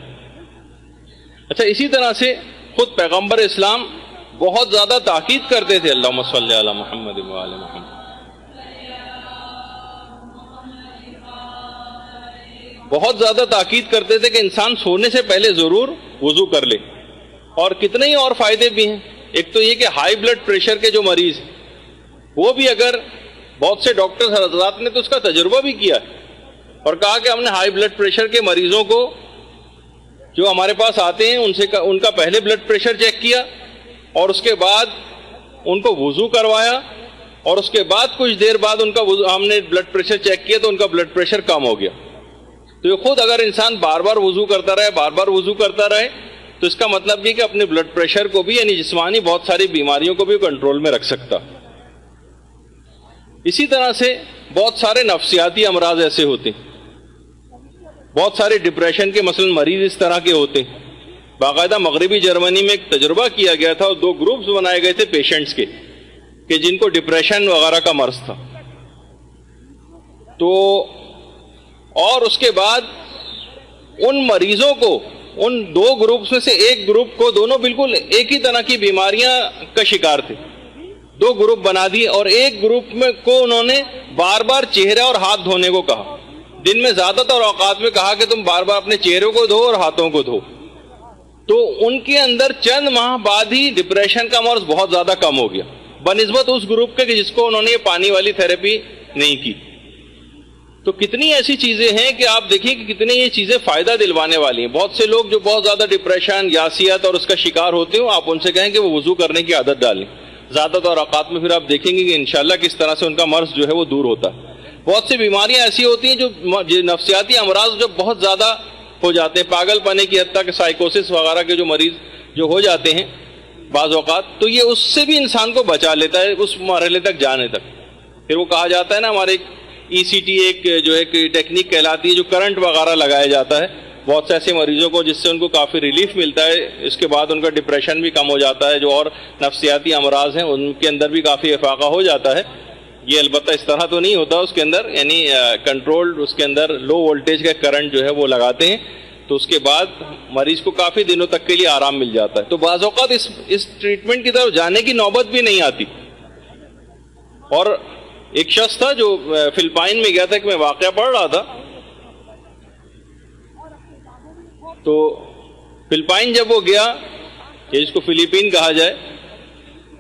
اچھا، اسی طرح سے خود پیغمبر اسلام بہت زیادہ تاکید کرتے تھے، اللہم صلی علی محمد وآل محمد، بہت زیادہ تاکید کرتے تھے کہ انسان سونے سے پہلے ضرور وضو کر لے. اور کتنے ہی اور فائدے بھی ہیں. ایک تو یہ کہ ہائی بلڈ پریشر کے جو مریض ہیں وہ بھی، اگر بہت سے ڈاکٹر حضرات نے تو اس کا تجربہ بھی کیا اور کہا کہ ہم نے ہائی بلڈ پریشر کے مریضوں کو جو ہمارے پاس آتے ہیں ان کا پہلے بلڈ پریشر چیک کیا اور اس کے بعد ان کو وضو کروایا، اور اس کے بعد کچھ دیر بعد ان کا ہم نے بلڈ پریشر چیک کیا تو ان کا بلڈ پریشر کم ہو گیا. تو یہ خود اگر انسان بار بار وضو کرتا رہے، بار بار وضو کرتا رہے، تو اس کا مطلب یہ کہ اپنے بلڈ پریشر کو بھی، یعنی جسمانی بہت ساری بیماریوں کو بھی کنٹرول میں رکھ سکتا. اسی طرح سے بہت سارے نفسیاتی امراض ایسے ہوتے ہیں، بہت سارے ڈپریشن کے مثلا مریض اس طرح کے ہوتے ہیں. باقاعدہ مغربی جرمنی میں ایک تجربہ کیا گیا تھا اور 2 گروپس بنائے گئے تھے پیشنٹس کے کہ جن کو ڈپریشن وغیرہ کا مرض تھا. تو اور اس کے بعد ان مریضوں کو، ان 2 گروپس میں سے ایک گروپ کو، دونوں بالکل ایک ہی طرح کی بیماریاں کا شکار تھے، 2 گروپ بنا دی، اور ایک گروپ میں کو انہوں نے بار بار چہرہ اور ہاتھ دھونے کو کہا. دن میں زیادہ تر اوقات میں کہا کہ تم بار بار اپنے چہروں کو دھو اور ہاتھوں کو دھو. تو ان کے اندر چند ماہ بعد ہی ڈپریشن کا مرض بہت زیادہ کم ہو گیا بنسبت اس گروپ کے جس کو انہوں نے یہ پانی والی تھراپی نہیں کی. تو کتنی ایسی چیزیں ہیں کہ آپ دیکھیں کہ کتنی یہ چیزیں فائدہ دلوانے والی ہیں. بہت سے لوگ جو بہت زیادہ ڈپریشن، یاسیت اور اس کا شکار ہوتے ہوں، آپ ان سے کہیں کہ وہ وضو کرنے کی عادت ڈالیں. زیادہ تر اوقات میں پھر آپ دیکھیں گے کہ انشاءاللہ کس طرح سے ان کا مرض جو ہے وہ دور ہوتا ہے. بہت سی بیماریاں ایسی ہوتی ہیں جو نفسیاتی امراض جو بہت زیادہ ہو جاتے ہیں، پاگل پنے کی حد تک، سائیکوسس وغیرہ کے جو مریض جو ہو جاتے ہیں بعض اوقات، تو یہ اس سے بھی انسان کو بچا لیتا ہے اس مرحلے تک جانے تک. پھر وہ کہا جاتا ہے نا، ہمارے ای سی ٹی ایک جو ایک ٹیکنیک کہلاتی ہے، جو کرنٹ وغیرہ لگایا جاتا ہے بہت سے ایسے مریضوں کو، جس سے ان کو کافی ریلیف ملتا ہے. اس کے بعد ان کا ڈپریشن بھی کم ہو جاتا ہے، جو اور نفسیاتی امراض ہیں ان کے اندر بھی کافی افاقہ ہو جاتا ہے. یہ البتہ اس طرح تو نہیں ہوتا اس کے اندر، یعنی کنٹرول، اس کے اندر لو وولٹیج کا کرنٹ جو ہے وہ لگاتے ہیں، تو اس کے بعد مریض کو کافی دنوں تک کے لیے آرام مل جاتا ہے. تو بعض اوقات اس ٹریٹمنٹ کی طرف جانے کی نوبت بھی نہیں آتی. اور ایک شخص تھا جو فلپائن میں گیا تھا، کہ میں واقعہ پڑھ رہا تھا، تو فلپائن جب وہ گیا، جس کو فلیپین کہا جائے،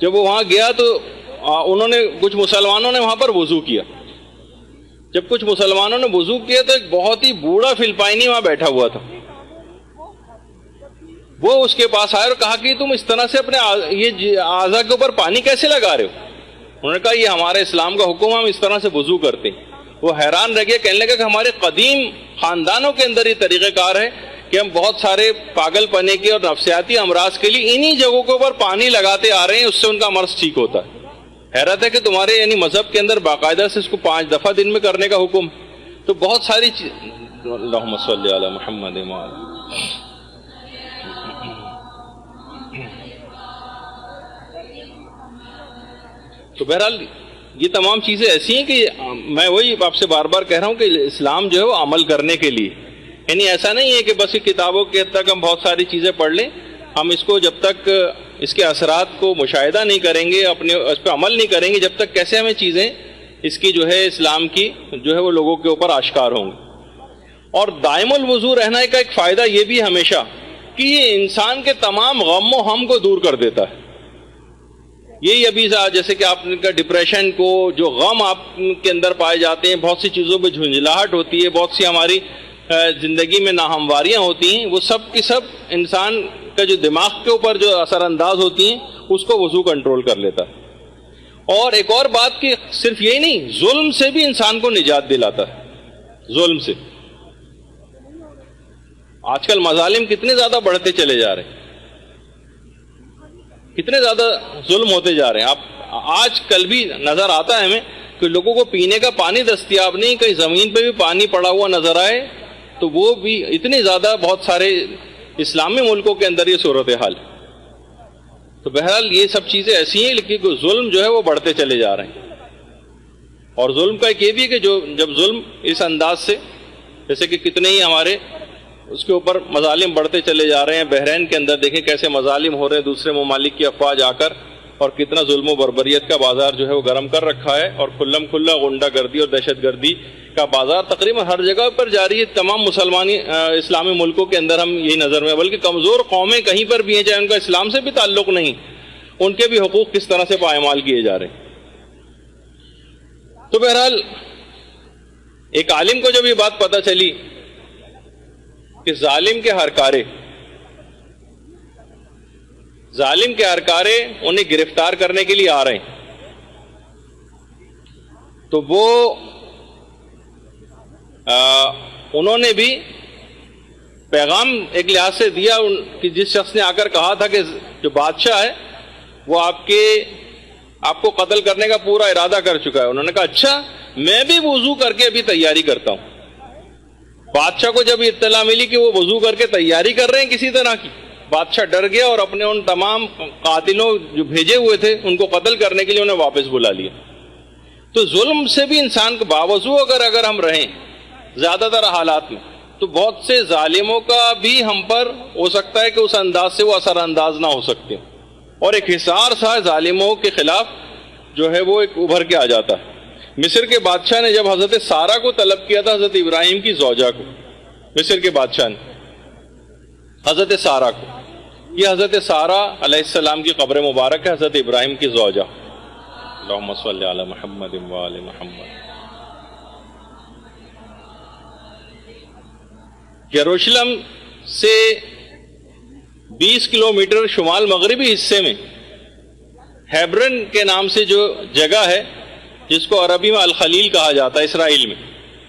جب وہ وہاں گیا تو انہوں نے، کچھ مسلمانوں نے وہاں پر وضو کیا. جب کچھ مسلمانوں نے وضو کیا تو ایک بہت ہی بوڑھا فلپائنی وہاں بیٹھا ہوا تھا. وہ اس کے پاس آئے اور کہا کہ تم اس طرح سے اپنے یہ اعضاء کے اوپر پانی کیسے لگا رہے ہو؟ انہوں نے کہا یہ ہمارے اسلام کا حکم، ہم اس طرح سے وضو کرتے ہیں. وہ حیران رہ گیا، کہنے لگا کہ ہمارے قدیم خاندانوں کے اندر یہ طریقہ کار ہے کہ ہم بہت سارے پاگل پنے کے اور نفسیاتی امراض کے لیے انہی جگہوں کے اوپر پانی لگاتے آ رہے ہیں، اس سے ان کا مرض ٹھیک ہوتا ہے۔ حیرت ہے کہ تمہارے یعنی مذہب کے اندر باقاعدہ سے اس کو 5 دفعہ دن میں کرنے کا حکم، تو بہت ساری اللہم صلی علی محمد تو بہرحال یہ تمام چیزیں ایسی ہیں کہ میں وہی آپ سے بار بار کہہ رہا ہوں کہ اسلام جو ہے وہ عمل کرنے کے لیے، یعنی ایسا نہیں ہے کہ بس یہ کتابوں کے حد تک ہم بہت ساری چیزیں پڑھ لیں، ہم اس کو جب تک اس کے اثرات کو مشاہدہ نہیں کریں گے، اپنے اس پہ عمل نہیں کریں گے، جب تک کیسے ہمیں چیزیں اس کی جو ہے اسلام کی جو ہے وہ لوگوں کے اوپر آشکار ہوں گے۔ اور دائم الوضو رہنا کا ایک فائدہ یہ بھی ہمیشہ کہ یہ انسان کے تمام غم و ہم کو دور کر دیتا ہے۔ یہی ابھی جیسے کہ آپ کا ڈپریشن کو، جو غم آپ کے اندر پائے جاتے ہیں، بہت سی چیزوں پہ جھنجھلاہٹ ہوتی ہے، بہت سی ہماری زندگی میں ناہمواریاں ہوتی ہیں، وہ سب کی سب انسان کا جو دماغ کے اوپر جو اثر انداز ہوتی ہیں اس کو وضو کنٹرول کر لیتا ہے۔ اور ایک اور بات کہ صرف یہی نہیں، ظلم سے بھی انسان کو نجات دلاتا ہے۔ ظلم سے آج کل مظالم کتنے زیادہ بڑھتے چلے جا رہے ہیں، کتنے زیادہ ظلم ہوتے جا رہے ہیں۔ آپ آج کل بھی نظر آتا ہے ہمیں کہ لوگوں کو پینے کا پانی دستیاب نہیں، کہیں زمین پہ بھی پانی پڑا ہوا نظر آئے تو وہ بھی اتنی زیادہ، بہت سارے اسلامی ملکوں کے اندر یہ صورتحال۔ تو بہرحال یہ سب چیزیں ایسی ہیں، لیکن ظلم جو ہے وہ بڑھتے چلے جا رہے ہیں۔ اور ظلم کا ایک یہ بھی کہ جب ظلم اس انداز سے، جیسے کہ کتنے ہی ہمارے اس کے اوپر مظالم بڑھتے چلے جا رہے ہیں، بحرین کے اندر دیکھیں کیسے مظالم ہو رہے ہیں، دوسرے ممالک کی افواج آ کر، اور کتنا ظلم و بربریت کا بازار جو ہے وہ گرم کر رکھا ہے، اور کھلم کھلا غنڈہ گردی اور دہشت گردی کا بازار تقریباً ہر جگہ پر جاری ہے۔ تمام مسلمانی اسلامی ملکوں کے اندر ہم یہی نظر میں، بلکہ کمزور قومیں کہیں پر بھی ہیں، چاہے ان کا اسلام سے بھی تعلق نہیں، ان کے بھی حقوق کس طرح سے پائمال کیے جا رہے ہیں۔ تو بہرحال ایک عالم کو جب یہ بات پتہ چلی کہ ظالم کے ہرکارے انہیں گرفتار کرنے کے لیے آ رہے ہیں، تو وہ انہوں نے بھی پیغام ایک لحاظ سے دیا کہ جس شخص نے آ کر کہا تھا کہ جو بادشاہ ہے وہ آپ کو قتل کرنے کا پورا ارادہ کر چکا ہے، انہوں نے کہا اچھا، میں بھی وضو کر کے ابھی تیاری کرتا ہوں۔ بادشاہ کو جب اطلاع ملی کہ وہ وضو کر کے تیاری کر رہے ہیں کسی طرح کی، بادشاہ ڈر گیا اور اپنے ان تمام قاتلوں جو بھیجے ہوئے تھے ان کو قتل کرنے کے لیے انہیں واپس بلا لیا۔ تو ظلم سے بھی انسان کو باوضو اگر ہم رہیں زیادہ تر حالات میں، تو بہت سے ظالموں کا بھی ہم پر ہو سکتا ہے کہ اس انداز سے وہ اثر انداز نہ ہو سکتے، اور ایک حصار سا ظالموں کے خلاف جو ہے وہ ایک ابھر کے آ جاتا ہے۔ مصر کے بادشاہ نے جب حضرت سارہ کو طلب کیا تھا، حضرت ابراہیم کی زوجہ کو، مصر کے بادشاہ نے حضرت سارہ کو، یہ حضرت سارہ علیہ السلام کی قبر مبارک ہے، حضرت ابراہیم کی زوجہ، اللہم صلی علی محمد وآل محمد۔ یروشلم سے 20 کلومیٹر شمال مغربی حصے میں ہیبرن کے نام سے جو جگہ ہے، جس کو عربی میں الخلیل کہا جاتا ہے اسرائیل میں،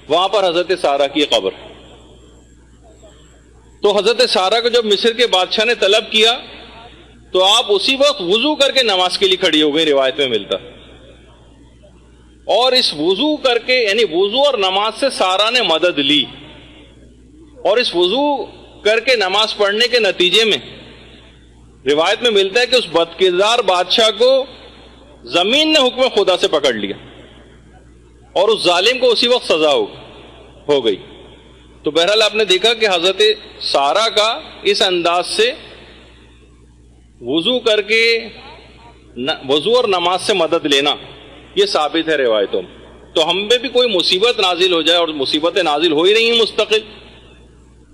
وہاں پر حضرت سارہ کی قبر۔ تو حضرت سارہ کو جب مصر کے بادشاہ نے طلب کیا تو آپ اسی وقت وضو کر کے نماز کے لیے کھڑی ہو گئی، روایت میں ملتا۔ اور اس وضو کر کے، یعنی وضو اور نماز سے سارہ نے مدد لی، اور اس وضو کر کے نماز پڑھنے کے نتیجے میں روایت میں ملتا ہے کہ اس بدکردار بادشاہ کو زمین نے حکم خدا سے پکڑ لیا، اور اس ظالم کو اسی وقت سزا ہو گئی۔ تو بہرحال آپ نے دیکھا کہ حضرت سارہ کا اس انداز سے وضو کر کے وضو اور نماز سے مدد لینا یہ ثابت ہے روایتوں میں۔ تو ہم پہ بھی کوئی مصیبت نازل ہو جائے، اور مصیبتیں نازل ہو ہی رہی ہیں مستقل،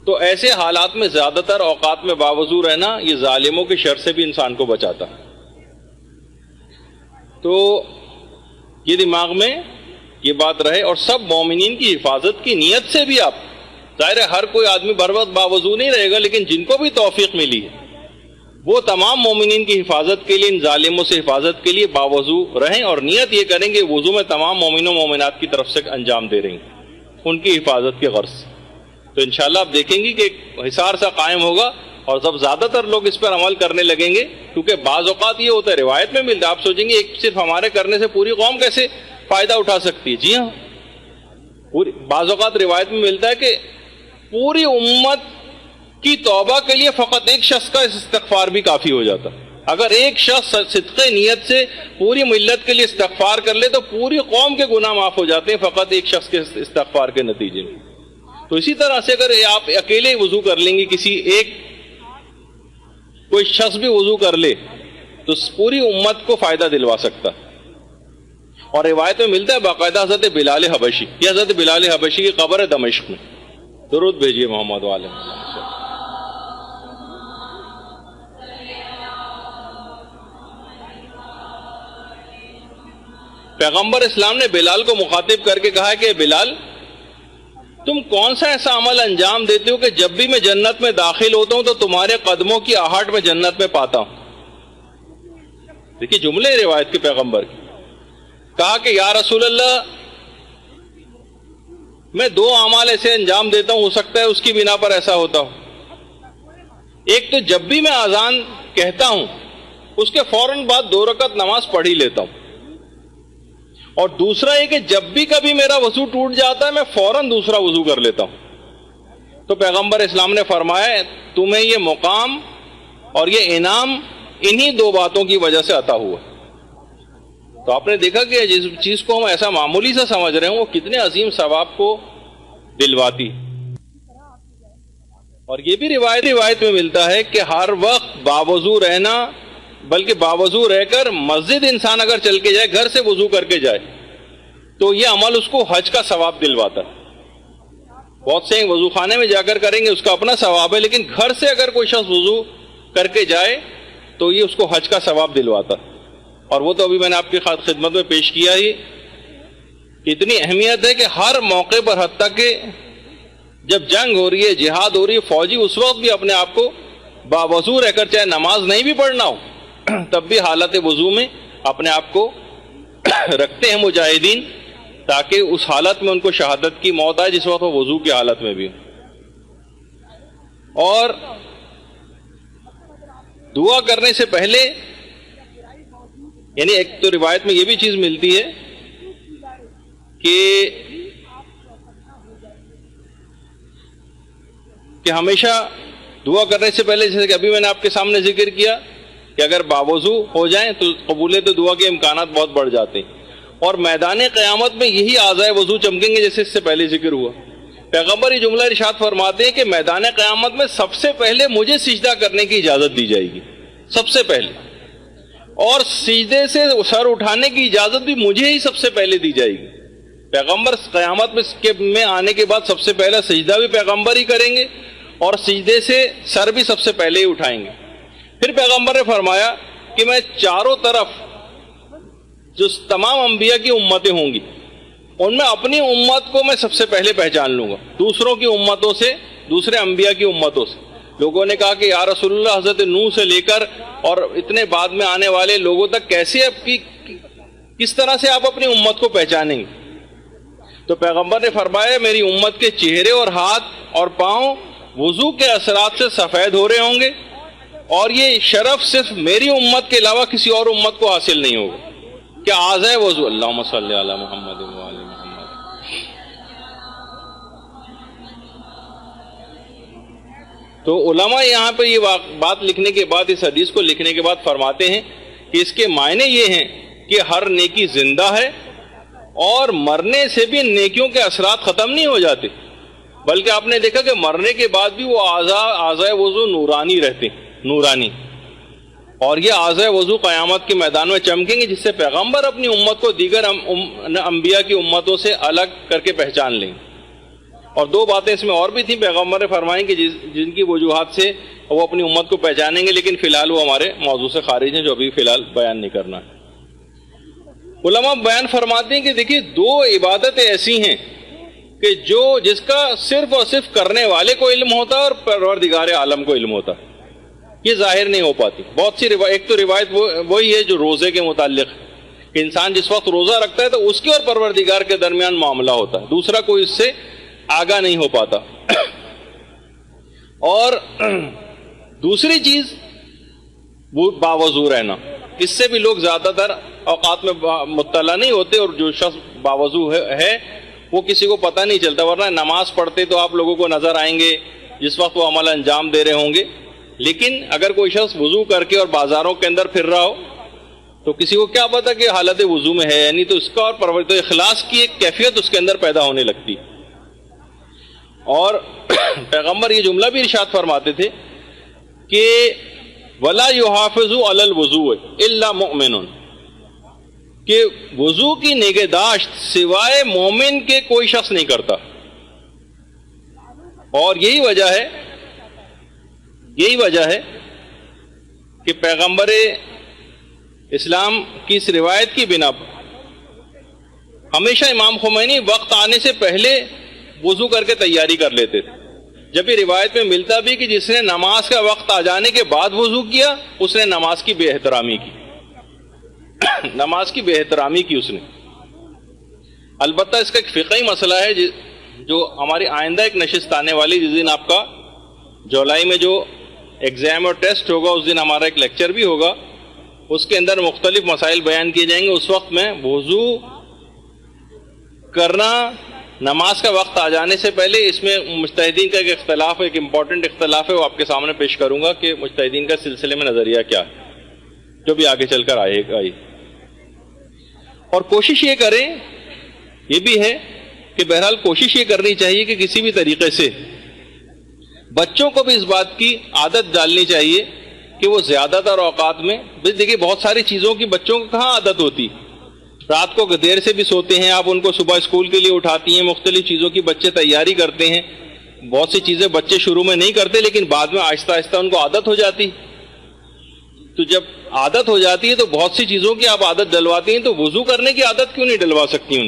تو ایسے حالات میں زیادہ تر اوقات میں باوضو رہنا یہ ظالموں کے شر سے بھی انسان کو بچاتا ہے۔ تو یہ دماغ میں یہ بات رہے، اور سب مومنین کی حفاظت کی نیت سے بھی آپ، ظاہر ہے ہر کوئی آدمی بر وقت باوضو نہیں رہے گا، لیکن جن کو بھی توفیق ملی ہے وہ تمام مومنین کی حفاظت کے لیے، ان ظالموں سے حفاظت کے لیے باوضو رہیں اور نیت یہ کریں کہ وضو میں تمام مومنوں مومنات کی طرف سے انجام دے رہی ہیں ان کی حفاظت کے غرض سے۔ تو انشاءاللہ آپ دیکھیں گی کہ ایک حصار سا قائم ہوگا، اور جب زیادہ تر لوگ اس پر عمل کرنے لگیں گے، کیونکہ بعض اوقات یہ ہوتا ہے روایت میں ملتا ہے، آپ سوچیں گے ایک صرف ہمارے کرنے سے پوری قوم کیسے فائدہ اٹھا سکتی ہے؟ جی ہاں، بعض اوقات روایت میں ملتا ہے کہ پوری امت کی توبہ کے لیے فقط ایک شخص کا استغفار بھی کافی ہو جاتا۔ اگر ایک شخص صدق نیت سے پوری ملت کے لیے استغفار کر لے تو پوری قوم کے گناہ معاف ہو جاتے ہیں فقط ایک شخص کے استغفار کے نتیجے میں۔ تو اسی طرح سے اگر آپ اکیلے وضو کر لیں گے، کسی ایک کوئی شخص بھی وضو کر لے تو پوری امت کو فائدہ دلوا سکتا۔ اور روایت میں ملتا ہے باقاعدہ حضرت بلال حبشی، یہ حضرت بلال حبشی کی قبر ہے دمشق میں، درود بھیجیے محمد والے۔ پیغمبر اسلام نے بلال کو مخاطب کر کے کہا ہے کہ بلال، تم کون سا ایسا عمل انجام دیتے ہو کہ جب بھی میں جنت میں داخل ہوتا ہوں تو تمہارے قدموں کی آہٹ میں جنت میں پاتا ہوں؟ دیکھیے جملے روایت کے پیغمبر کی۔ کہا کہ یا رسول اللہ، میں دو اعمال ایسے انجام دیتا ہوں، ہو سکتا ہے اس کی بنا پر ایسا ہوتا ہو۔ ایک تو جب بھی میں اذان کہتا ہوں اس کے فوراً بعد 2 رکعت نماز پڑھ ہی لیتا ہوں، اور دوسرا یہ کہ جب بھی کبھی میرا وضو ٹوٹ جاتا ہے میں فوراً دوسرا وضو کر لیتا ہوں۔ تو پیغمبر اسلام نے فرمایا تمہیں یہ مقام اور یہ انعام انہی 2 باتوں کی وجہ سے عطا ہوا۔ تو آپ نے دیکھا کہ جس چیز کو ہم ایسا معمولی سا سمجھ رہے ہیں وہ کتنے عظیم ثواب کو دلواتی۔ اور یہ بھی روایت میں ملتا ہے کہ ہر وقت باوضو رہنا، بلکہ باوضو رہ کر مسجد انسان اگر چل کے جائے، گھر سے وضو کر کے جائے، تو یہ عمل اس کو حج کا ثواب دلواتا ہے۔ بہت سے وضو خانے میں جا کر کریں گے اس کا اپنا ثواب ہے، لیکن گھر سے اگر کوئی شخص وضو کر کے جائے تو یہ اس کو حج کا ثواب دلواتا۔ اور وہ تو ابھی میں نے آپ کی خدمت میں پیش کیا ہی، اتنی اہمیت ہے کہ ہر موقع پر، حتیٰ کہ جب جنگ ہو رہی ہے، جہاد ہو رہی ہے، فوجی اس وقت بھی اپنے آپ کو باوضو رہ کر، چاہے نماز نہیں بھی پڑھنا ہو تب بھی حالت وضو میں اپنے آپ کو رکھتے ہیں مجاہدین، تاکہ اس حالت میں ان کو شہادت کی موت آئے جس وقت وہ وضو کی حالت میں بھی۔ اور دعا کرنے سے پہلے، یعنی ایک تو روایت میں یہ بھی چیز ملتی ہے کہ ہمیشہ دعا کرنے سے پہلے، جیسے کہ ابھی میں نے آپ کے سامنے ذکر کیا کہ اگر باوضو ہو جائیں تو قبولیت دعا کے امکانات بہت بڑھ جاتے ہیں، اور میدان قیامت میں یہی اعضائے وضو چمکیں گے جیسے اس سے پہلے ذکر ہوا۔ پیغمبر یہ جملہ ارشاد فرماتے ہیں کہ میدان قیامت میں سب سے پہلے مجھے سجدہ کرنے کی اجازت دی جائے گی، سب سے پہلے، اور سجدے سے سر اٹھانے کی اجازت بھی مجھے ہی سب سے پہلے دی جائے گی۔ پیغمبر قیامت میں آنے کے بعد سب سے پہلا سجدہ بھی پیغمبر ہی کریں گے، اور سجدے سے سر بھی سب سے پہلے ہی اٹھائیں گے۔ پھر پیغمبر نے فرمایا کہ میں چاروں طرف جو تمام انبیاء کی امتیں ہوں گی ان میں اپنی امت کو میں سب سے پہلے پہچان لوں گا دوسروں کی امتوں سے، دوسرے انبیاء کی امتوں سے۔ لوگوں نے کہا کہ یا رسول اللہ، حضرت نوح سے لے کر اور اتنے بعد میں آنے والے لوگوں تک کیسے کس طرح سے آپ اپنی امت کو پہچانیں گے؟ تو پیغمبر نے فرمایا میری امت کے چہرے اور ہاتھ اور پاؤں وضو کے اثرات سے سفید ہو رہے ہوں گے، اور یہ شرف صرف میری امت کے علاوہ کسی اور امت کو حاصل نہیں ہوگا کہ اعضائے وضو، اللہم صلی علی محمد وآل محمد۔ تو علماء یہاں پہ یہ بات لکھنے کے بعد، اس حدیث کو لکھنے کے بعد فرماتے ہیں کہ اس کے معنی یہ ہیں کہ ہر نیکی زندہ ہے، اور مرنے سے بھی نیکیوں کے اثرات ختم نہیں ہو جاتے، بلکہ آپ نے دیکھا کہ مرنے کے بعد بھی وہ اعضائے وضو نورانی رہتے، نورانی، اور یہ اعضائے وضو قیامت کے میدان میں چمکیں گے، جس سے پیغمبر اپنی امت کو دیگر انبیاء کی امتوں سے الگ کر کے پہچان لیں گے۔ اور 2 باتیں اس میں اور بھی تھیں، پیغمبر نے فرمائیں کہ جن کی وجوہات سے وہ اپنی امت کو پہچانیں گے، لیکن فی الحال وہ ہمارے موضوع سے خارج ہیں، جو ابھی فی الحال بیان نہیں کرنا ہے۔ علماء بیان فرماتے ہیں کہ دیکھیے 2 عبادتیں ایسی ہیں کہ جس کا صرف اور صرف کرنے والے کو علم ہوتا ہے اور پروردگار عالم کو علم ہوتا ہے۔ یہ ظاہر نہیں ہو پاتی. بہت سی ایک تو روایت وہی ہے جو روزے کے متعلق کہ انسان جس وقت روزہ رکھتا ہے تو اس کے اور پروردگار کے درمیان معاملہ ہوتا ہے, دوسرا کوئی اس سے آگاہ نہیں ہو پاتا. اور دوسری چیز وہ باوضو رہنا, اس سے بھی لوگ زیادہ تر اوقات میں مطلع نہیں ہوتے, اور جو شخص باوضو ہے وہ کسی کو پتہ نہیں چلتا, ورنہ نماز پڑھتے تو آپ لوگوں کو نظر آئیں گے جس وقت وہ عمل انجام دے رہے ہوں گے. لیکن اگر کوئی شخص وضو کر کے اور بازاروں کے اندر پھر رہا ہو تو کسی کو کیا پتا کہ حالت وضو میں ہے, یعنی تو اس کا اور تو اخلاص کی ایک کیفیت اس کے اندر پیدا ہونے لگتی. اور پیغمبر یہ جملہ بھی ارشاد فرماتے تھے کہ وَلَا يُحَافِظُ عَلَى الْوُضُوءِ إِلَّا مُؤْمِنٌ, کہ وضو کی نگہداشت سوائے مومن کے کوئی شخص نہیں کرتا. اور یہی وجہ ہے کہ پیغمبر اسلام کی اس روایت کی بنا پر ہمیشہ امام خمینی وقت آنے سے پہلے وضو کر کے تیاری کر لیتے تھے. جب یہ روایت میں ملتا بھی کہ جس نے نماز کا وقت آ جانے کے بعد وضو کیا اس نے نماز کی بے احترامی کی, نماز کی بے احترامی کی اس نے. البتہ اس کا ایک فقہی مسئلہ ہے جو ہماری آئندہ ایک نشست آنے والی, جس دن آپ کا جولائی میں جو ایگزام اور ٹیسٹ ہوگا اس دن ہمارا ایک لیکچر بھی ہوگا, اس کے اندر مختلف مسائل بیان کیے جائیں گے. اس وقت میں وضو کرنا نماز کا وقت آ جانے سے پہلے, اس میں مجتہدین کا ایک اختلاف ہے, ایک امپورٹنٹ اختلاف ہے, وہ آپ کے سامنے پیش کروں گا کہ مجتہدین کا سلسلے میں نظریہ کیا ہے, جو بھی آگے چل کر آئے گا. اور کوشش یہ کریں, یہ بھی ہے کہ بہرحال کوشش یہ کرنی چاہیے کہ کسی بھی طریقے سے بچوں کو بھی اس بات کی عادت ڈالنی چاہیے کہ وہ زیادہ تر اوقات میں, دیکھیے بہت ساری چیزوں کی بچوں کو کہاں عادت ہوتی, رات کو دیر سے بھی سوتے ہیں, آپ ان کو صبح اسکول کے لیے اٹھاتی ہیں, مختلف چیزوں کی بچے تیاری کرتے ہیں, بہت سی چیزیں بچے شروع میں نہیں کرتے لیکن بعد میں آہستہ آہستہ ان کو عادت ہو جاتی. تو جب عادت ہو جاتی ہے تو بہت سی چیزوں کی آپ عادت ڈلواتی ہیں, تو وضو کرنے کی عادت کیوں نہیں ڈلوا سکتی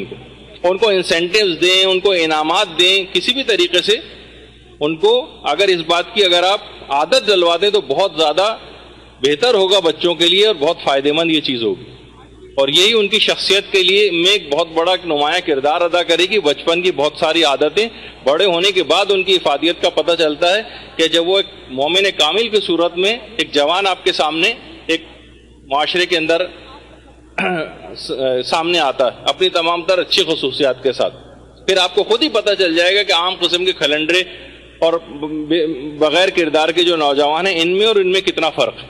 ان کو انسینٹیوز دیں, ان کو انعامات دیں, کسی بھی طریقے سے ان کو اگر اس بات کی اگر آپ عادت ڈلوا دیں تو بہت زیادہ بہتر ہوگا بچوں کے لیے اور بہت فائدہ مند یہ چیز ہوگی. اور یہی ان کی شخصیت کے لیے میں ایک بہت بڑا نمایاں کردار ادا کرے گی. بچپن کی بہت ساری عادتیں بڑے ہونے کے بعد ان کی افادیت کا پتہ چلتا ہے کہ جب وہ ایک مومن کامل کی صورت میں ایک جوان آپ کے سامنے ایک معاشرے کے اندر سامنے آتا ہے اپنی تمام تر اچھی خصوصیات کے ساتھ, پھر آپ کو خود ہی پتہ چل جائے گا کہ عام قسم کے کھلنڈرے اور بغیر کردار کے جو نوجوان ہیں ان میں اور ان میں کتنا فرق ہے.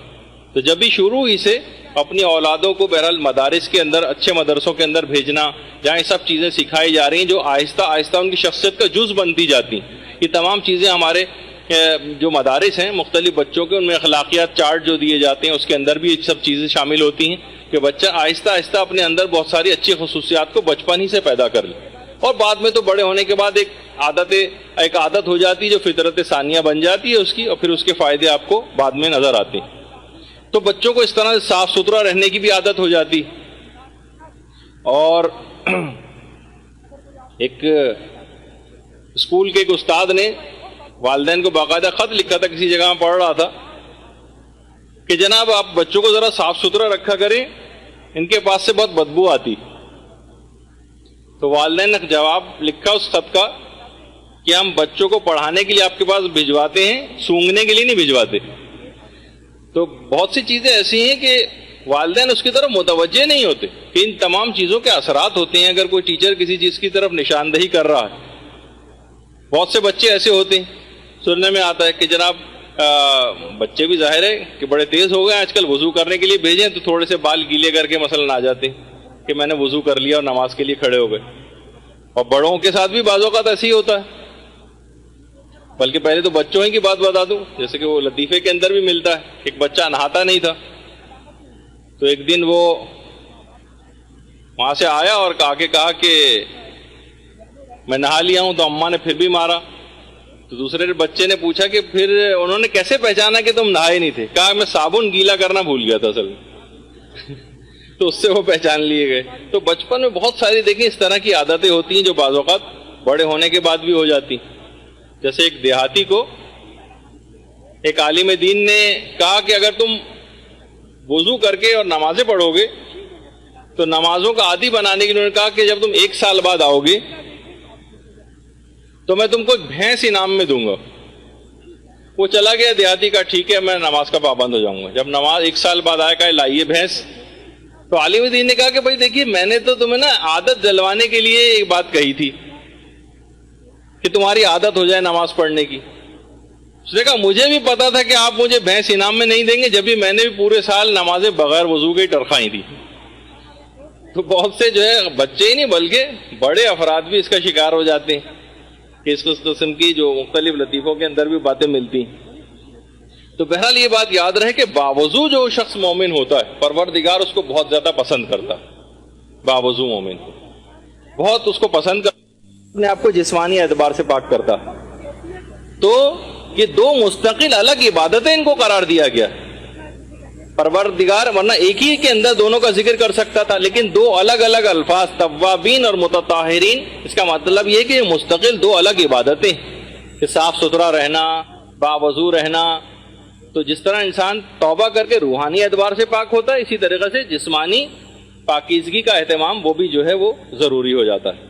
تو جب بھی شروع ہی سے اپنی اولادوں کو بہرحال مدارس کے اندر, اچھے مدرسوں کے اندر بھیجنا, جہاں یہ سب چیزیں سکھائی جا رہی ہیں جو آہستہ آہستہ ان کی شخصیت کا جز بنتی جاتی ہیں. یہ تمام چیزیں ہمارے جو مدارس ہیں مختلف بچوں کے, ان میں اخلاقیات چارٹ جو دیے جاتے ہیں اس کے اندر بھی یہ سب چیزیں شامل ہوتی ہیں کہ بچہ آہستہ آہستہ اپنے اندر بہت ساری اچھی خصوصیات کو بچپن ہی سے پیدا کر لے, اور بعد میں تو بڑے ہونے کے بعد ایک عادت ہو جاتی ہے جو فطرت ثانیہ بن جاتی ہے اس کی, اور پھر اس کے فائدے آپ کو بعد میں نظر آتے ہیں. تو بچوں کو اس طرح سے صاف ستھرا رہنے کی بھی عادت ہو جاتی. اور ایک اسکول کے ایک استاد نے والدین کو باقاعدہ خط لکھا تھا, کسی جگہ میں پڑھ رہا تھا کہ جناب آپ بچوں کو ذرا صاف ستھرا رکھا کریں, ان کے پاس سے بہت بدبو آتی. تو والدین نے جواب لکھا اس خط کا کہ ہم بچوں کو پڑھانے کے لیے آپ کے پاس بھجواتے ہیں, سونگھنے کے لیے نہیں بھجواتے. تو بہت سی چیزیں ایسی ہیں کہ والدین اس کی طرف متوجہ نہیں ہوتے کہ ان تمام چیزوں کے اثرات ہوتے ہیں. اگر کوئی ٹیچر کسی چیز کی طرف نشاندہی کر رہا ہے, بہت سے بچے ایسے ہوتے ہیں سننے میں آتا ہے کہ جناب بچے بھی ظاہر ہے کہ بڑے تیز ہو گئے آج کل, وضو کرنے کے لیے بھیجیں تو تھوڑے سے بال گیلے کر کے مثلاً آ جاتے ہیں کہ میں نے وضو کر لیا اور نماز کے لیے کھڑے ہو گئے. اور بڑوں کے ساتھ بھی بعض اوقات ایسے ہی ہوتا ہے. بلکہ پہلے تو بچوں ہی کی بات بتا دوں, جیسے کہ وہ لطیفے کے اندر بھی ملتا ہے. ایک بچہ نہاتا نہیں تھا, تو ایک دن وہ وہاں سے آیا اور کہا کہ میں نہا لیا ہوں, تو اماں نے پھر بھی مارا. تو دوسرے بچے نے پوچھا کہ پھر انہوں نے کیسے پہچانا کہ تم نہائے نہیں تھے؟ کہا میں صابن گیلا کرنا بھول گیا تھا اصل میں. تو اس سے وہ پہچان لیے گئے. تو بچپن میں بہت ساری دیکھیں اس طرح کی عادتیں ہوتی ہیں جو بعض اوقات بڑے ہونے کے بعد بھی ہو جاتی. جیسے ایک دیہاتی کو ایک عالم دین نے کہا کہ اگر تم وضو کر کے اور نمازیں پڑھو گے تو نمازوں کا عادی بنانے کے لیے انہوں نے کہا کہ جب تم 1 سال بعد آؤ گے تو میں تم کو ایک بھینس انعام میں دوں گا. وہ چلا گیا دیہاتی کا ٹھیک ہے میں نماز کا پابند ہو جاؤں گا. جب نماز 1 سال بعد آیا کہ لائیے بھینس, تو عالم دین نے کہا کہ بھائی دیکھیے میں نے تو تمہیں نا عادت دلوانے کے لیے ایک بات کہی تھی کہ تمہاری عادت ہو جائے نماز پڑھنے کی. اس نے کہا مجھے بھی پتا تھا کہ آپ مجھے بھینس انعام میں نہیں دیں گے, جب بھی میں نے بھی پورے سال نمازیں بغیر وضو کے ٹرخائی تھی. تو بہت سے جو ہے بچے ہی نہیں بلکہ بڑے افراد بھی اس کا شکار ہو جاتے ہیں کہ اس قسم کی جو مختلف لطیفوں کے اندر بھی باتیں ملتی ہیں. تو بہرحال یہ بات یاد رہے کہ باوضو جو شخص مومن ہوتا ہے پروردگار اس کو بہت زیادہ پسند کرتا ہے. باوضو مومن کو بہت اس کو پسند کرتا, اپنے آپ کو جسمانی اعتبار سے پاک کرتا. تو یہ 2 مستقل الگ عبادتیں ان کو قرار دیا گیا. پروردگار ورنہ ایک ہی کے اندر دونوں کا ذکر کر سکتا تھا, لیکن 2 الگ الگ الفاظ توابین اور متطہرین. اس کا مطلب یہ کہ یہ مستقل 2 الگ عبادتیں کہ صاف ستھرا رہنا, باوضو رہنا. تو جس طرح انسان توبہ کر کے روحانی اعتبار سے پاک ہوتا ہے, اسی طریقے سے جسمانی پاکیزگی کا اہتمام وہ بھی جو ہے وہ ضروری ہو جاتا ہے.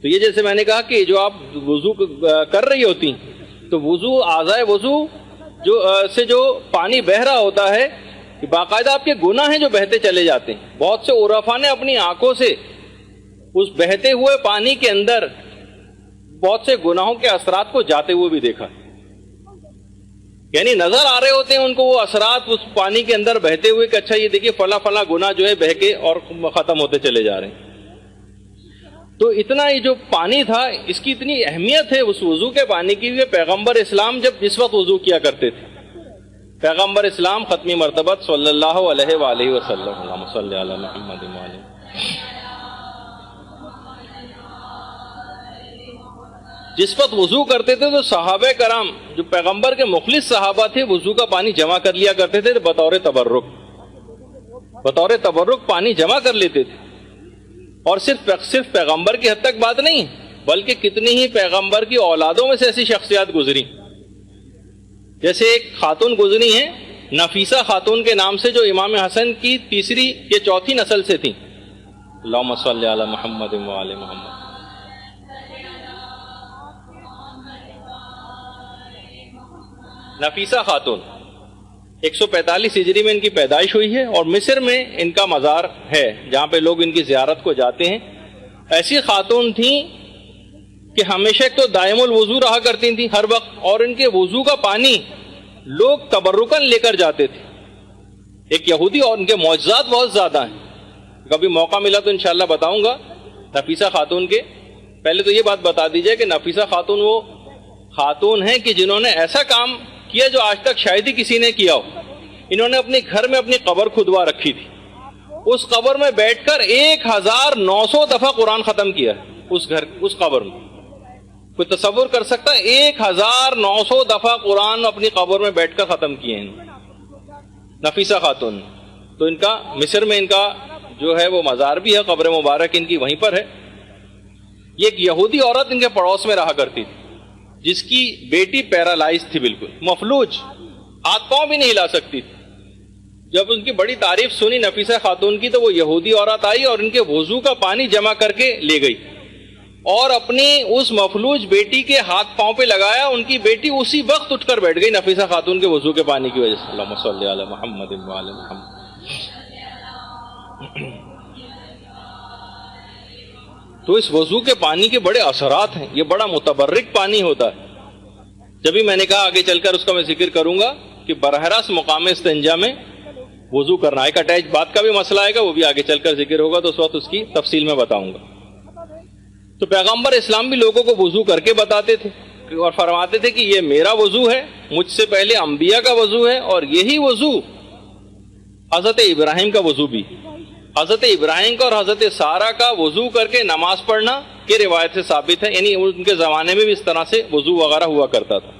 تو یہ جیسے میں نے کہا کہ جو آپ وضو کر رہی ہوتی تو وضو اعضائے وضو سے جو پانی بہہ رہا ہوتا ہے باقاعدہ آپ کے گناہ ہیں جو بہتے چلے جاتے ہیں. بہت سے عرفاء نے اپنی آنکھوں سے اس بہتے ہوئے پانی کے اندر بہت سے گناہوں کے اثرات کو جاتے ہوئے بھی دیکھا, یعنی نظر آ رہے ہوتے ہیں ان کو وہ اثرات اس پانی کے اندر بہتے ہوئے کہ اچھا یہ دیکھیے فلاں فلاں گناہ جو ہے بہہ کے اور ختم ہوتے چلے جا رہے ہیں. تو اتنا یہ جو پانی تھا اس کی اتنی اہمیت ہے اس وضو کے پانی کی کہ پیغمبر اسلام جس وقت وضو کیا کرتے تھے, پیغمبر اسلام ختمی مرتبت صلی اللہ علیہ وآلہ وسلم, اللہم صلی علی محمد وآلہ, جس وقت وضو کرتے تھے تو صحابہ کرام جو پیغمبر کے مخلص صحابہ تھے وضو کا پانی جمع کر لیا کرتے تھے بطور تبرک پانی جمع کر لیتے تھے. اور صرف پیغمبر کی حد تک بات نہیں بلکہ کتنی ہی پیغمبر کی اولادوں میں سے ایسی شخصیات گزری, جیسے ایک خاتون گزری ہیں نفیسہ خاتون کے نام سے جو امام حسن کی 3 یا 4 نسل سے تھیں. اللہم صلی علی محمد وآل محمد. نفیسہ خاتون 145 ہجری میں ان کی پیدائش ہوئی ہے اور مصر میں ان کا مزار ہے جہاں پہ لوگ ان کی زیارت کو جاتے ہیں. ایسی خاتون تھیں کہ ہمیشہ ایک تو دائم الوضو رہا کرتی تھیں ہر وقت, اور ان کے وضو کا پانی لوگ تبرکن لے کر جاتے تھے. ایک یہودی اور ان کے معجزات بہت زیادہ ہیں, کبھی موقع ملا تو انشاءاللہ بتاؤں گا نفیسہ خاتون کے. پہلے تو یہ بات بتا دیجئے کہ نفیسہ خاتون وہ خاتون ہیں کہ جنہوں نے ایسا کام کیا جو آج تک شاید ہی کسی نے کیا ہو. انہوں نے اپنے گھر میں اپنی قبر کھدوا رکھی تھی, اس قبر میں بیٹھ کر 1900 دفعہ قرآن ختم کیا ہے اس قبر میں. کوئی تصور کر سکتا ہے 1900 دفعہ قرآن اپنی قبر میں بیٹھ کر ختم کیے ہیں نفیسہ خاتون. تو ان کا مصر میں ان کا جو ہے وہ مزار بھی ہے, قبر مبارک ان کی وہیں پر ہے. یہ ایک یہودی عورت ان کے پڑوس میں رہا کرتی تھی جس کی بیٹی پیرالائز تھی, بالکل مفلوج, ہاتھ پاؤں بھی نہیں ہلا سکتی تھی. جب ان کی بڑی تعریف سنی نفیسہ خاتون کی تو وہ یہودی عورت آئی اور ان کے وضو کا پانی جمع کر کے لے گئی اور اپنی اس مفلوج بیٹی کے ہاتھ پاؤں پہ لگایا. ان کی بیٹی اسی وقت اٹھ کر بیٹھ گئی نفیسہ خاتون کے وضو کے پانی کی وجہ سے. اللہم صلی علی محمد وآل محمد. تو اس وضو کے پانی کے بڑے اثرات ہیں, یہ بڑا متبرک پانی ہوتا ہے. جبھی میں نے کہا آگے چل کر اس کا میں ذکر کروں گا کہ براہ راست مقام استنجا میں وضو کرنا, ایک اٹیچ بات کا بھی مسئلہ آئے گا, وہ بھی آگے چل کر ذکر ہوگا تو اس وقت اس کی تفصیل میں بتاؤں گا. تو پیغمبر اسلام بھی لوگوں کو وضو کر کے بتاتے تھے اور فرماتے تھے کہ یہ میرا وضو ہے, مجھ سے پہلے انبیاء کا وضو ہے, اور یہی وضو حضرت ابراہیم کا وضو بھی. حضرت ابراہیم کا اور حضرت سارہ کا وضو کر کے نماز پڑھنا کی روایت سے ثابت ہے, یعنی ان کے زمانے میں بھی اس طرح سے وضو وغیرہ ہوا کرتا تھا,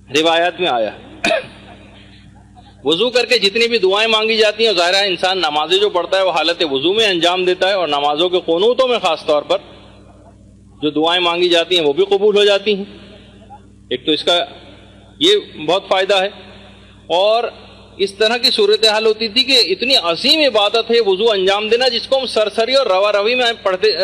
روایات میں آیا. وضو کر کے جتنی بھی دعائیں مانگی جاتی ہیں, ظاہر ہے انسان نمازیں جو پڑھتا ہے وہ حالت وضو میں انجام دیتا ہے, اور نمازوں کے قنوتوں میں خاص طور پر جو دعائیں مانگی جاتی ہیں وہ بھی قبول ہو جاتی ہیں. ایک تو اس کا یہ بہت فائدہ ہے. اور اس طرح کی صورتحال ہوتی تھی کہ اتنی عظیم عبادت ہے وضو انجام دینا، جس کو ہم سرسری اور روا روی میں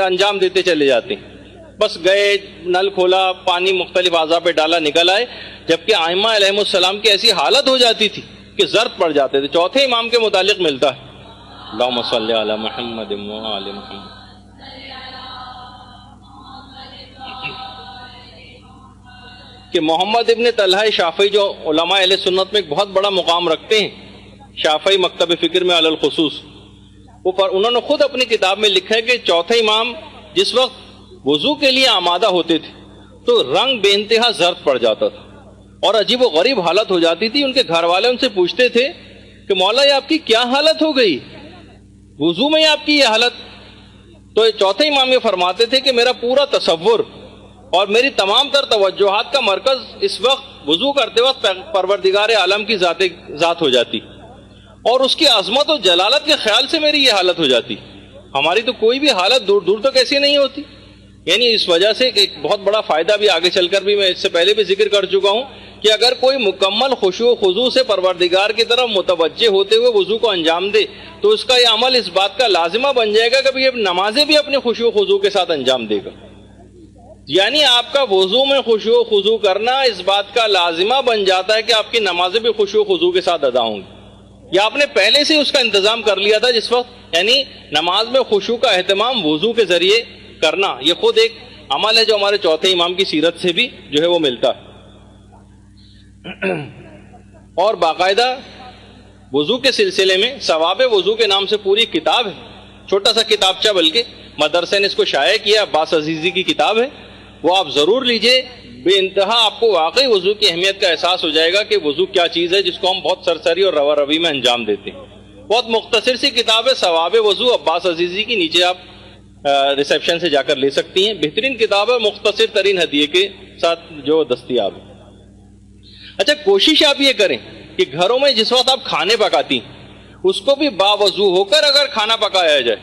انجام دیتے چلے جاتے ہیں. بس گئے، نل کھولا، پانی مختلف اعضاء پہ ڈالا، نکل آئے. جبکہ ائمہ علیہم السلام کی ایسی حالت ہو جاتی تھی کہ زرد پڑ جاتے تھے. چوتھے امام کے متعلق ملتا ہے، اللہم صلی علی محمد و آل محمد. کہ محمد ابن طلحہ شافعی جو علماء اہل سنت میں ایک بہت بڑا مقام رکھتے ہیں، شافعی مکتب فکر میں علی الخصوص، انہوں نے خود اپنی کتاب میں لکھا ہے کہ چوتھے امام جس وقت وضو کے لیے آمادہ ہوتے تھے تو رنگ بے انتہا زرد پڑ جاتا تھا اور عجیب و غریب حالت ہو جاتی تھی. ان کے گھر والے ان سے پوچھتے تھے کہ مولا یہ آپ کی کیا حالت ہو گئی، وضو میں آپ کی یہ حالت؟ تو چوتھے امام یہ فرماتے تھے کہ میرا پورا تصور اور میری تمام تر توجہات کا مرکز اس وقت وضو کرتے وقت پروردگار عالم کی ذات ہو جاتی اور اس کی عظمت و جلالت کے خیال سے میری یہ حالت ہو جاتی. ہماری تو کوئی بھی حالت دور دور تک ایسی نہیں ہوتی. یعنی اس وجہ سے ایک بہت بڑا فائدہ بھی آگے چل کر بھی میں اس سے پہلے بھی ذکر کر چکا ہوں کہ اگر کوئی مکمل خشوع و خضوع سے پروردگار کی طرف متوجہ ہوتے ہوئے وضو کو انجام دے تو اس کا یہ عمل اس بات کا لازمہ بن جائے گا کہ یہ نمازیں بھی اپنے خشوع و خضوع کے ساتھ انجام دے گا. یعنی آپ کا وضو میں خشوع و خضوع کرنا اس بات کا لازمہ بن جاتا ہے کہ آپ کی نمازیں بھی خشوع و خضوع کے ساتھ ادا ہوں گی، یا آپ نے پہلے سے اس کا انتظام کر لیا تھا جس وقت. یعنی نماز میں خشوع کا اہتمام وضو کے ذریعے کرنا یہ خود ایک عمل ہے جو ہمارے چوتھے امام کی سیرت سے بھی جو ہے وہ ملتا ہے. اور باقاعدہ وضو کے سلسلے میں ثواب وضو کے نام سے پوری کتاب ہے، چھوٹا سا کتابچہ، بلکہ مدرسے نے اس کو شائع کیا، عباس عزیزی کی کتاب ہے، وہ آپ ضرور لیجئے. بے انتہا آپ کو واقعی وضو کی اہمیت کا احساس ہو جائے گا کہ وضو کیا چیز ہے جس کو ہم بہت سرسری اور روا روی میں انجام دیتے ہیں. بہت مختصر سی کتاب ہے ثواب وضو، عباس عزیزی کی، نیچے آپ ریسیپشن سے جا کر لے سکتی ہیں. بہترین کتاب ہے، مختصر ترین ہدیے کے ساتھ جو دستیاب ہے. اچھا، کوشش آپ یہ کریں کہ گھروں میں جس وقت آپ کھانے پکاتی اس کو بھی باوضو ہو کر اگر کھانا پکایا جائے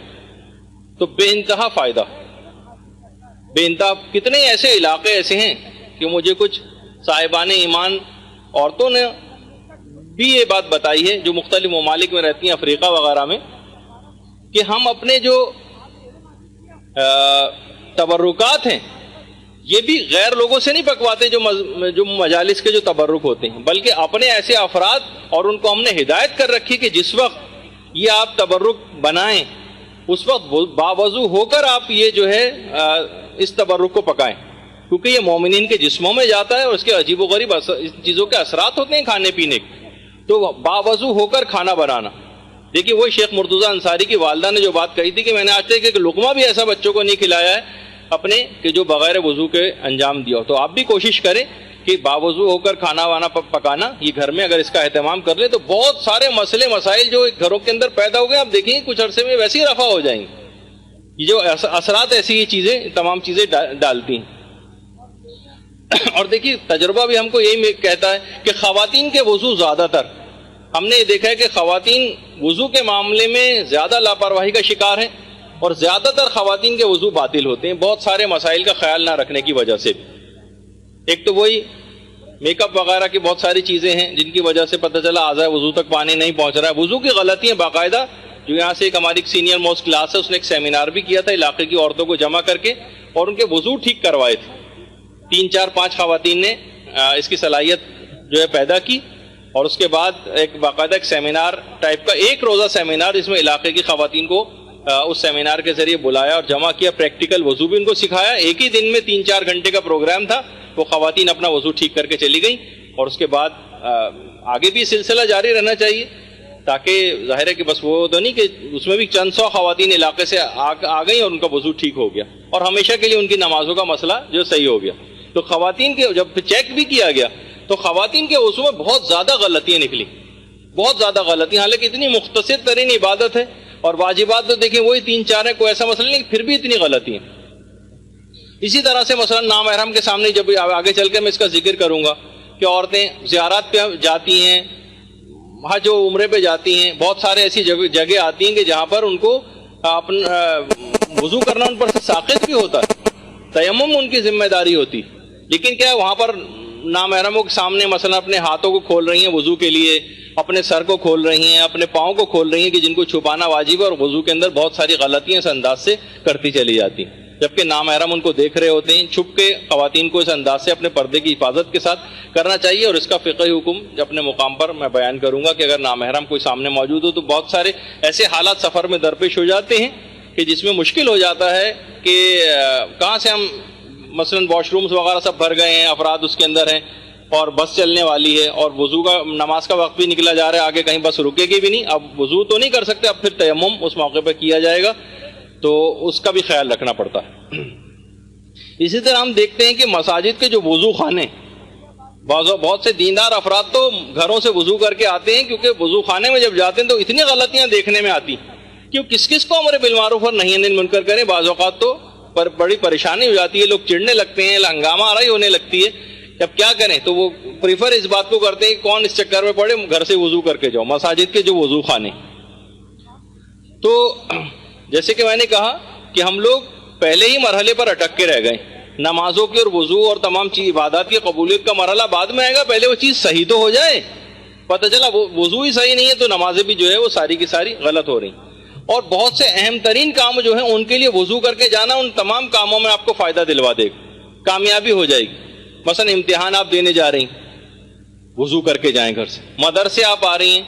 تو بے انتہا فائدہ، بے انتہا. کتنے ایسے علاقے ایسے ہیں کہ مجھے کچھ صاحبان ایمان عورتوں نے بھی یہ بات بتائی ہے جو مختلف ممالک میں رہتی ہیں، افریقہ وغیرہ میں، کہ ہم اپنے جو تبرکات ہیں یہ بھی غیر لوگوں سے نہیں پکواتے جو مجالس کے جو تبرک ہوتے ہیں، بلکہ اپنے ایسے افراد، اور ان کو ہم نے ہدایت کر رکھی کہ جس وقت یہ آپ تبرک بنائیں اس وقت باوضو ہو کر آپ یہ جو ہے اس تبرک کو پکائیں، کیونکہ یہ مومنین کے جسموں میں جاتا ہے اور اس کے عجیب و غریب چیزوں کے اثرات ہوتے ہیں کھانے پینے کے. تو باوضو ہو کر کھانا بنانا. دیکھیے وہی شیخ مرتضیٰ انصاری کی والدہ نے جو بات کہی تھی کہ میں نے آج تک ایک لقمہ بھی ایسا بچوں کو نہیں کھلایا ہے اپنے کہ جو بغیر وضو کے انجام دیا. تو آپ بھی کوشش کریں کہ باوضو ہو کر کھانا وانا پکانا یہ گھر میں اگر اس کا اہتمام کر لیں تو بہت سارے مسئلے مسائل جو گھروں کے اندر پیدا ہو گئے آپ دیکھیں کچھ عرصے میں ویسے ہی رفع ہو جائیں گے. یہ جو اثرات ایسی یہ چیزیں تمام چیزیں ڈالتی ہیں. اور دیکھیے تجربہ بھی ہم کو یہی کہتا ہے کہ خواتین کے وضو زیادہ تر ہم نے یہ دیکھا ہے کہ خواتین وضو کے معاملے میں زیادہ لاپرواہی کا شکار ہیں اور زیادہ تر خواتین کے وضو باطل ہوتے ہیں بہت سارے مسائل کا خیال نہ رکھنے کی وجہ سے. ایک تو وہی میک اپ وغیرہ کی بہت ساری چیزیں ہیں جن کی وجہ سے پتہ چلا اعضاء وضو تک پانی نہیں پہنچ رہا ہے. وضو کی غلطیاں باقاعدہ جو یہاں سے ایک ہماری سینئر موسٹ کلاس ہے اس نے ایک سیمینار بھی کیا تھا علاقے کی عورتوں کو جمع کر کے اور ان کے وضو ٹھیک کروائے تھے. 3 4 5 خواتین نے اس کی صلاحیت جو ہے پیدا کی اور اس کے بعد ایک باقاعدہ ایک سیمینار ٹائپ کا ایک روزہ سیمینار جس میں علاقے کی خواتین کو اس سیمینار کے ذریعے بلایا اور جمع کیا. پریکٹیکل وضو بھی ان کو سکھایا. ایک ہی دن میں 3 4 گھنٹے کا پروگرام تھا. وہ خواتین اپنا وضو ٹھیک کر کے چلی گئیں اور اس کے بعد آگے بھی سلسلہ جاری رہنا چاہیے تاکہ ظاہر ہے کہ بس وہ تو نہیں کہ اس میں بھی چند سو خواتین علاقے سے آ گئیں اور ان کا وضو ٹھیک ہو گیا اور ہمیشہ کے لیے ان کی نمازوں کا مسئلہ جو صحیح ہو گیا. تو خواتین کے جب چیک بھی کیا گیا تو خواتین کے وضو میں بہت زیادہ غلطیاں نکلی, بہت زیادہ غلطیاں, حالانکہ اتنی مختصر ترین عبادت ہے اور واجبات تو دیکھیں وہی 3 4 ہیں, کوئی ایسا مسئلہ نہیں, پھر بھی اتنی غلطیاں. اسی طرح سے مثلا نامحرم کے سامنے جب آگے چل کے میں اس کا ذکر کروں گا کہ عورتیں زیارات پہ جاتی ہیں, حج و عمرے پہ جاتی ہیں, بہت سارے ایسی جگہ آتی ہیں کہ جہاں پر ان کو اپنا وضو کرنا ان پر سے ساقط بھی ہوتا ہے, تیمم ان کی ذمہ داری ہوتی, لیکن کیا وہاں پر نامحرموں کے سامنے مثلا اپنے ہاتھوں کو کھول رہی ہیں وضو کے لیے، اپنے سر کو کھول رہی ہیں، اپنے پاؤں کو کھول رہی ہیں کہ جن کو چھپانا واجب ہے، اور وضو کے اندر بہت ساری غلطیاں اس انداز سے کرتی چلی جاتی ہیں، جبکہ نامحرم ان کو دیکھ رہے ہوتے ہیں۔ چھپ کے خواتین کو اس انداز سے اپنے پردے کی حفاظت کے ساتھ کرنا چاہیے، اور اس کا فقہی حکم اپنے مقام پر میں بیان کروں گا کہ اگر نامحرم کوئی سامنے موجود ہو تو بہت سارے ایسے حالات سفر میں درپیش ہو جاتے ہیں کہ جس میں مشکل ہو جاتا ہے کہ کہاں سے ہم مثلا واش رومز وغیرہ سب بھر گئے ہیں، افراد اس کے اندر ہیں، اور بس چلنے والی ہے، اور وضو کا نماز کا وقت بھی نکلا جا رہا ہے، آگے کہیں بس رکے گی بھی نہیں، اب وضو تو نہیں کر سکتے، اب پھر تیمم اس موقع پہ کیا جائے گا، تو اس کا بھی خیال رکھنا پڑتا ہے۔ اسی طرح ہم دیکھتے ہیں کہ مساجد کے جو وضو خانے، بہت سے دیندار افراد تو گھروں سے وضو کر کے آتے ہیں، کیونکہ وضو خانے میں جب جاتے ہیں تو اتنی غلطیاں دیکھنے میں آتی کہ کس کو امر بالمعروف اور نہی عن المنکر کریں، بعض اوقات تو بڑی پریشانی ہو جاتی ہے، لوگ چڑھنے لگتے ہیں، ہنگامہ آرائی ہونے لگتی ہے، اب کیا کریں؟ تو وہ پریفر اس بات کو کرتے ہیں کہ کون اس چکر میں پڑے، گھر سے وضو کر کے جاؤ۔ مساجد کے جو وضو خانے، تو جیسے کہ میں نے کہا کہ ہم لوگ پہلے ہی مرحلے پر اٹک کے رہ گئے، نمازوں کی اور وضو اور تمام عبادات کی قبولیت کا مرحلہ بعد میں آئے گا، پہلے وہ چیز صحیح تو ہو جائے۔ پتہ چلا وضو ہی صحیح نہیں ہے تو نمازیں بھی جو ہے وہ ساری کی ساری غلط ہو رہی، اور بہت سے اہم ترین کام جو ہیں ان کے لیے وضو کر کے جانا ان تمام کاموں میں آپ کو فائدہ دلوا دے گا، کامیابی ہو جائے گی۔ مثلا امتحان آپ دینے جا رہی ہیں، وضو کر کے جائیں گھر سے، مدرسے آپ آ رہی ہیں،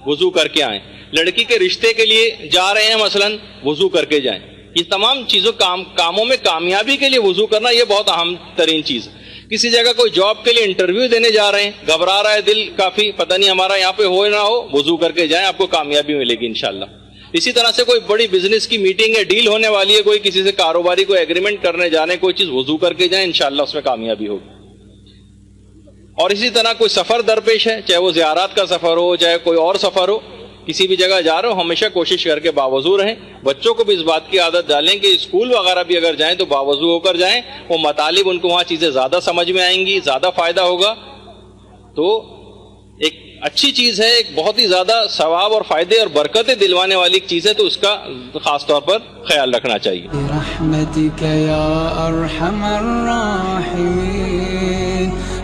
وضو کر کے آئیں، لڑکی کے رشتے کے لیے جا رہے ہیں مثلا، وضو کر کے جائیں۔ یہ تمام چیزوں کاموں میں کامیابی کے لیے وضو کرنا یہ بہت اہم ترین چیز ہے۔ کسی جگہ کوئی جاب کے لیے انٹرویو دینے جا رہے ہیں، گھبرا رہا ہے دل کافی، پتہ نہیں ہمارا یہاں پہ ہو نہ ہو، وضو کر کے جائیں، آپ کو کامیابی ملے گی انشاءاللہ۔ اسی طرح سے کوئی بڑی بزنس کی میٹنگ ہے، ڈیل ہونے والی ہے، کوئی کسی سے کاروباری کوئی ایگریمنٹ کرنے جانے، کوئی چیز وضو کر کے جائیں، انشاءاللہ اس میں کامیابی ہوگی۔ اور اسی طرح کوئی سفر درپیش ہے، چاہے وہ زیارات کا سفر ہو، چاہے کوئی اور سفر ہو، کسی بھی جگہ جا رہے ہو، ہمیشہ کوشش کر کے باوضو رہیں۔ بچوں کو بھی اس بات کی عادت ڈالیں کہ اسکول وغیرہ بھی اگر جائیں تو باوضو ہو کر جائیں، وہ مطالب ان کو وہاں چیزیں زیادہ سمجھ میں آئیں گی، زیادہ فائدہ ہوگا۔ تو ایک اچھی چیز ہے، ایک بہت ہی زیادہ ثواب اور فائدے اور برکتیں دلوانے والی ایک چیز ہے، تو اس کا خاص طور پر خیال رکھنا چاہیے۔ برحمتک یا ارحم الراحمین،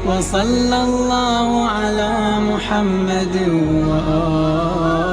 وصلی اللہ علی محمد وآلہ